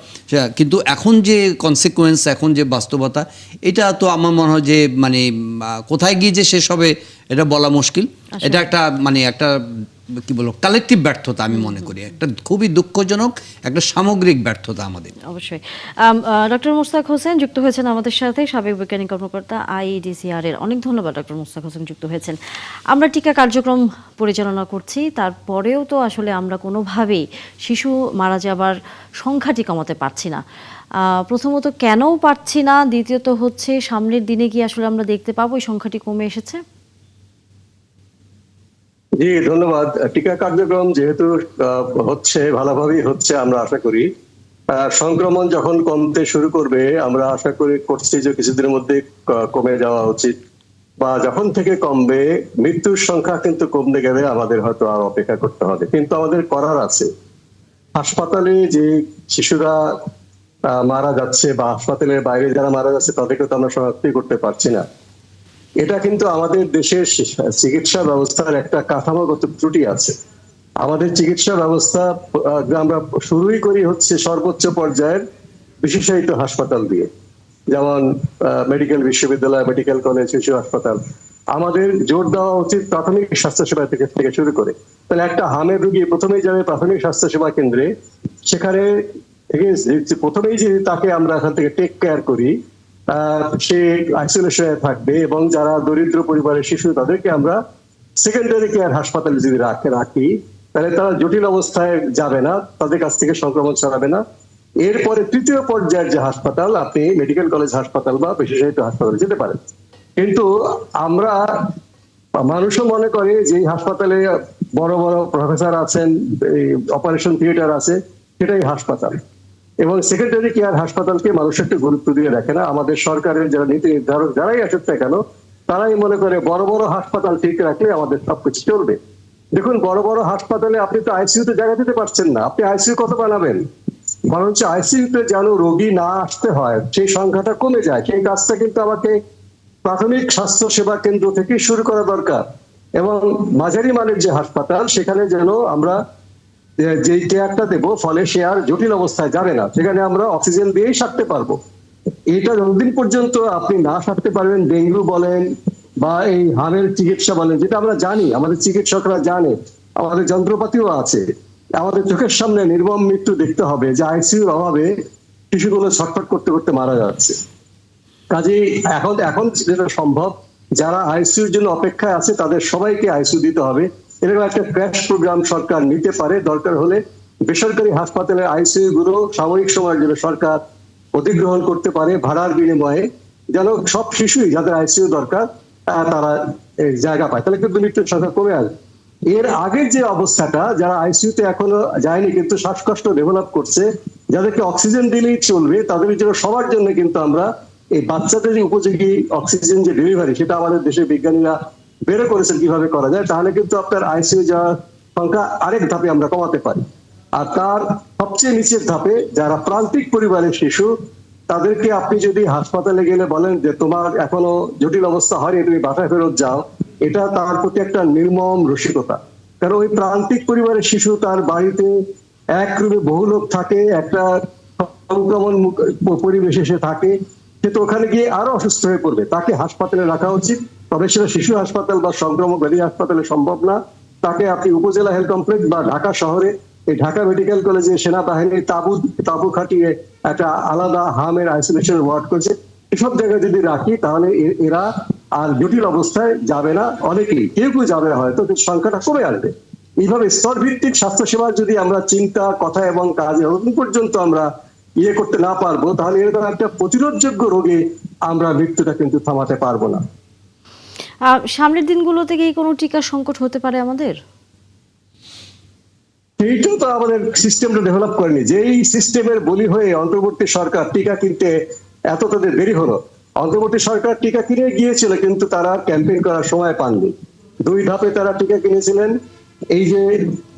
[SPEAKER 2] কিন্তু এখন যে কনসিকুয়েন্স, এখন যে বাস্তবতা, এটা তো আমার মনে হয় যে মানে কোথায় গিয়ে যে শেষ হবে এটা বলা মুশকিল। এটা একটা মানে একটা কি বলবো কালেকটিভ ব্যর্থতা আমি মনে করি, একটা খুবই দুঃখজনক একটা সামগ্রিক ব্যর্থতা আমাদের।
[SPEAKER 1] অবশ্যই। ডক্টর মুস্তাক হোসেন যুক্ত হয়েছেন আমাদের সাথে, সাবেক বৈজ্ঞানিক কর্মকর্তা IEDCR এর। অনেক ধন্যবাদ ডক্টর মুস্তাক হোসেন যুক্ত হয়েছেন। আমরা টিকা কার্যক্রম পরিচালনা করছি, তারপরেও তো আসলে আমরা কোনোভাবেই শিশু মারা যাবার সংখ্যাটি কমাতে পারছি না। প্রথমত কেনও পারছি না, দ্বিতীয়ত হচ্ছে সামনের দিনে কি আসলে আমরা দেখতে পাবো এই সংখ্যাটি কমে এসেছে?
[SPEAKER 5] জি ধন্যবাদ। টিকা কার্যক্রম যেহেতু হচ্ছে, ভালোভাবেই হচ্ছে, আমরা আশা করি সংক্রমণ যখন কমতে শুরু করবে, আমরা আশা করছি যে কিছুদিনের মধ্যে কমে যাওয়া উচিত, বা যখন থেকে কমবে মৃত্যুর সংখ্যা কিন্তু কমতে গেলে আমাদের হয়তো আর অপেক্ষা করতে হবে। কিন্তু আমাদের করার আছে। হাসপাতালে যে শিশুরা মারা যাচ্ছে, বা হাসপাতালের বাইরে যারা মারা যাচ্ছে, তাদেরকে তো আমরা শনাক্তই করতে পারছি না। এটা কিন্তু আমাদের দেশের চিকিৎসা ব্যবস্থার একটা কাঠামোগত ত্রুটি আছে। আমাদের চিকিৎসা ব্যবস্থা আমরা শুরুই করি হচ্ছে সর্বোচ্চ পর্যায়ের বিশেষায়িত হাসপাতাল দিয়ে, যেমন মেডিকেল বিশ্ববিদ্যালয়, মেডিকেল কলেজ, শিশু হাসপাতাল। আমাদের জোর দেওয়া উচিত প্রাথমিক স্বাস্থ্যসেবা থেকে শুরু করে। তাহলে একটা হামের রোগী প্রথমেই যাবে প্রাথমিক স্বাস্থ্যসেবা কেন্দ্রে, সেখানে থেকে প্রথমেই যে তাকে আমরা এখান থেকে টেক কেয়ার করি, সে আইসোলেশনে থাকবে, এবং যারা দরিদ্র পরিবারের শিশু, তাদেরকে আমরা সেকেন্ডারি কেয়ার হাসপাতালে যদি রাখি, তাহলে তারা জটিল অবস্থায় যাবে না, তাদের কাছ থেকে সংক্রমণ ছড়াবে না। এরপরে তৃতীয় পর্যায়ের যে হাসপাতাল, আপনি মেডিকেল কলেজ হাসপাতাল বা বিশেষায়িত হাসপাতালে যেতে পারেন। কিন্তু আমরা মানুষও মনে করে যে এই হাসপাতালে বড় বড় প্রফেসর আছেন, অপারেশন থিয়েটার আছে, সেটাই হাসপাতাল। এবং সেকেন্ডারি কেয়ার হাসপাতালকে মানুষ একটু গুরুত্ব দিয়ে দেখে না। আমাদের সরকারের যারা নীতি নির্ধারক যারাই আসুক না কেন, তারাই মনে করে বড় বড় হাসপাতাল ঠিক রাখলে আমাদের সবকিছু চলবে। দেখুন, বড় বড় হাসপাতালে আপনি তো আইসিইউতে জায়গা দিতে পারছেন না, আপনি আইসিইউ কত বানাবেন? বরঞ্চ আইসিইউতে যেন রোগী না আসতে হয়, সেই সংখ্যাটা কমে যায়, সেই কাজটা কিন্তু আমাকে প্রাথমিক স্বাস্থ্য সেবা কেন্দ্র থেকে শুরু করা দরকার। এবং মাঝারি মানের যে হাসপাতাল, সেখানে যেন আমরা যে কেয়ারটা দেবো, ফলে সে আর জটিল অবস্থায় যাবে না, সেখানে আমরা অক্সিজেন দিয়েই সারতে পারবো। এটা যতদিন পর্যন্ত আপনি না সারতে পারবেন, ডেঙ্গু বলেন বা এই হামের চিকিৎসা বলেন, যেটা আমরা জানি, আমাদের চিকিৎসকরা জানে, আমাদের যন্ত্রপাতিও আছে, আমাদের চোখের সামনে নির্মম মৃত্যু দেখতে হবে যে আইসিইউর অভাবে শিশুগুলো ছটফট করতে করতে মারা যাচ্ছে। কাজেই এখন যেটা সম্ভব, যারা আইসিইউর জন্য অপেক্ষায় আছে তাদের সবাইকে আইসিইউ দিতে হবে। এরকম একটা ক্র্যাশ প্রোগ্রাম সরকার নিতে পারে। দরকার হলে বেসরকারি হাসপাতালের আইসিইউ গুলো সাময়িক সময়ের জন্য সরকার অধিগ্রহণ করতে পারে ভাড়ার বিনিময়ে, যেন সব শিশুই যাদের আইসিইউ দরকার তারা জায়গা পায়, তাহলে কিন্তু মৃত্যুর সংখ্যা কমে আসবে। এর আগের যে অবস্থাটা, যারা আইসিইউতে এখনো যায়নি কিন্তু শ্বাসকষ্ট ডেভেলপ করছে, যাদেরকে অক্সিজেন দিলেই চলবে, তাদের জন্য সবার জন্য কিন্তু আমরা এই বাচ্চাদের যে উপযোগী অক্সিজেন যে ডেলিভারি, সেটা আমাদের দেশের বিজ্ঞানীরা বের করেছেন কিভাবে করা যায়। তাহলে কিন্তু আপনার আইসিইউ যাওয়ার সংখ্যা আরেক ধাপে আমরা কমাতে পারি। আর তার সবচেয়ে নিচের ধাপে যারা প্রান্তিক পরিবারের শিশু, তাদেরকে আপনি যদি হাসপাতালে গেলে বলেন যে তোমার এখনো জটিল অবস্থা হয়নি, তুমি বাসায় ফেরত যাও, এটা তার প্রতি একটা নির্মম রসিকতা। কারণ ওই প্রান্তিক পরিবারের শিশু তার বাড়িতে এক রুমে বহু লোক থাকে, একটা সংক্রমণ পরিবেশে সে থাকে, সে তো ওখানে গিয়ে আরো অসুস্থ হয়ে পড়বে। তাকে হাসপাতালে রাখা উচিত, তবে সেটা শিশু হাসপাতাল বা সংক্রমক ব্যাধি হাসপাতালে সম্ভব না। তাকে আপনি উপজেলা হেলথ কমপ্লেক্স বা ঢাকা শহরে এই ঢাকা মেডিকেল কলেজে সেনাবাহিনীর তাবু খাটিয়ে একটা আলাদা হামের আইসোলেশন ওয়ার্ড করছে, এসব জায়গায় যদি রাখি তাহলে এরা আর জটিল অবস্থায় যাবে না। অনেকেই, কেউ যাবে না, হয়তো সংখ্যাটা কমে আসবে। এইভাবে স্তর ভিত্তিক স্বাস্থ্য সেবার যদি আমরা চিন্তা, কথা এবং কাজে এখন পর্যন্ত আমরা করতে না পারবো, তাহলে এরকম একটা প্রতিরোধযোগ্য রোগে আমরা মৃত্যুটা কিন্তু থামাতে পারবো না।
[SPEAKER 1] সামনের দিনগুলোতে কি কোনো টিকার সংকট হতে পারে আমাদের?
[SPEAKER 5] এইটা তো আমাদের সিস্টেমটা ডেভেলপ করেনি। যেই সিস্টেমের বলি হয়ে অন্তর্বর্তী সরকার টিকা কিনতে এত তাদের দেরি হলো। অন্তর্বর্তী সরকার টিকা কিনে গিয়েছিল, কিন্তু তারা ক্যাম্পেইন করার সময় পাননি। 2 ধাপে তারা টিকা কিনেছিলেন। এই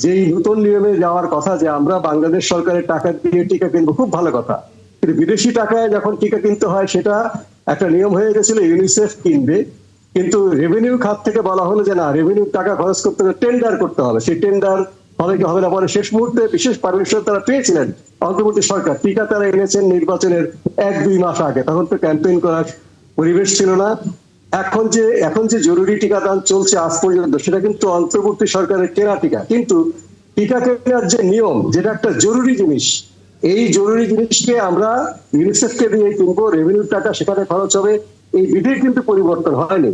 [SPEAKER 5] যেই নতুন নিয়মে যাওয়ার কথা যে আমরা বাংলাদেশ সরকারের টাকা দিয়ে টিকা কিনবো, খুব ভালো কথা, কিন্তু বিদেশি টাকায় যখন টিকা কিনতে হয় সেটা একটা নিয়ম হয়ে গেছিল, ইউনিসেফ কিনবে। কিন্তু রেভিনিউ খাত থেকে বলা হলো যে না, রেভিনিউ টাকা খরচ করতে হলে টেন্ডার করতে হবে। সেই টেন্ডার হবে কি হবে না, পরে শেষ মুহূর্তে বিশেষ পারমিশন তারা পেয়েছিলেন অন্তর্বর্তী সরকার। টিকা তারা এনেছেন নির্বাচনের 1-2 মাস আগে, তখন তো ক্যাম্পেইন করার পরিবেশ ছিল না। এখন যে জরুরি টিকাদান চলছে আজ পর্যন্ত, সেটা কিন্তু অন্তর্বর্তী সরকারের কেনা টিকা। কিন্তু টিকা কেনার যে নিয়ম, যেটা একটা জরুরি জিনিস, এই জরুরি জিনিসকে আমরা ইউনিসেফকে দিয়ে কিনবো, রেভিনিউ টাকা সেখানে খরচ হবে, এই বিধি কিন্তু পরিবর্তন হয়নি।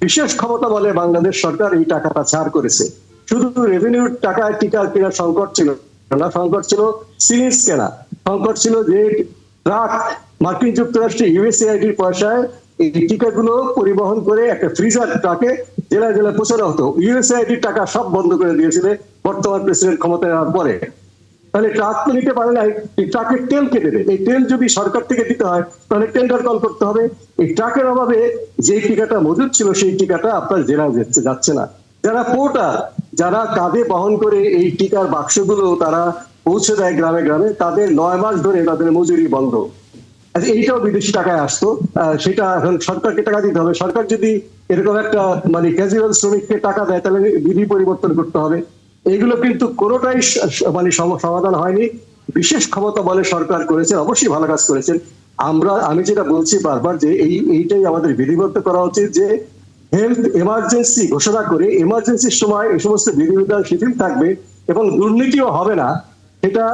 [SPEAKER 5] বিশেষ ক্ষমতা বলে বাংলাদেশ সরকার এই টাকাটা ছাড় করেছে। শুধু রেভিনিউ টাকায় টিকা কেনার সংকট ছিল না, সংকট ছিল সিরিঞ্জ কেনা, সংকট ছিল যে ট্রাক মার্কিন যুক্তরাষ্ট্রে ইউএসএআইডির পয়সায় এই টিকাগুলো পরিবহন করে একটা ফ্রিজার ট্রাকে জেলায় জেলায় পৌঁছানো হতো। ইউএসএআইডির টাকা সব বন্ধ করে দিয়েছিলেন বর্তমান প্রেসিডেন্ট ক্ষমতায় আসার পরে। তাহলে ট্রাক তো নিতে পারে না, এই ট্রাকের তেল কেটে দেবে। এই তেল যদি সরকার থেকে দিতে হয় তাহলে টেন্ডার কল করতে হবে। এই ট্রাকের অভাবে যে টিকাটা মজুদ ছিল সেই টিকাটা আপনার জেলায় যাচ্ছে না। যারা পোর্টার, যারা কাঁধে বহন করে এই টিকার বাক্সগুলো তারা পৌঁছে দেয় গ্রামে গ্রামে, তাদের 9 মাস ধরে তাদের মজুরি বন্ধ। এইটাও বিদেশি টাকায় আসতো, সেটা এখন সরকারকে টাকা দিতে হবে। সরকার যদি এরকম একটা ক্যাজুয়াল শ্রমিককে টাকা দেয়, তাহলে বিধি পরিবর্তন করতে হবে। এইগুলো কিন্তু কোনোটাই সমাধান হয়নি। বিশেষ ক্ষমতা বলে সরকার করেছেন, অবশ্যই ভালো কাজ করেছেন। আমি যেটা বলছি বারবার যে এইটাই আমাদের বিধিবদ্ধ করা উচিত যে হেলথ এমার্জেন্সি ঘোষণা করে এমার্জেন্সির সময় এই সমস্ত বিধিবিধান শিথিল থাকবে এবং দুর্নীতিও হবে না, সেটা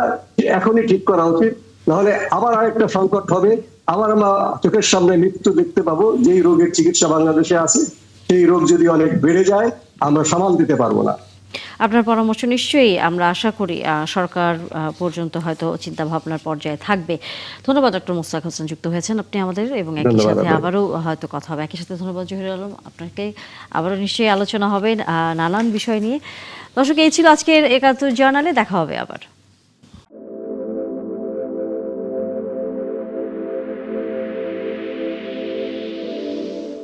[SPEAKER 5] এখনই ঠিক করা উচিত। নাহলে আবার আরেকটা সংকট হবে, আবার আমরা চোখের সামনে মৃত্যু দেখতে পাবো। যেই রোগের চিকিৎসা বাংলাদেশে আছে সেই রোগ যদি অনেক বেড়ে যায়, আমরা সামাল দিতে পারবো না।
[SPEAKER 1] আপনার পরামর্শ নিশ্চয়ই আমরা আশা করি সরকার পর্যন্ত হয়তো চিন্তা ভাবনার পর্যায়ে থাকবে। ধন্যবাদ ডক্টর মোস্তাক হোসেন, যুক্ত হয়েছেন আপনি আমাদের, এবং একই
[SPEAKER 5] ধন্যবাদ
[SPEAKER 1] সাথে
[SPEAKER 5] আপনাকে।
[SPEAKER 1] আবারও হয়তো কথা হবে। একই সাথে ধন্যবাদ জহিরুল আলম, আপনাকে আবারও নিশ্চয়ই আলোচনা হবে নানান বিষয় নিয়ে। দর্শক, এই ছিল আজকের ৭১ জার্নালে। দেখা হবে আবার।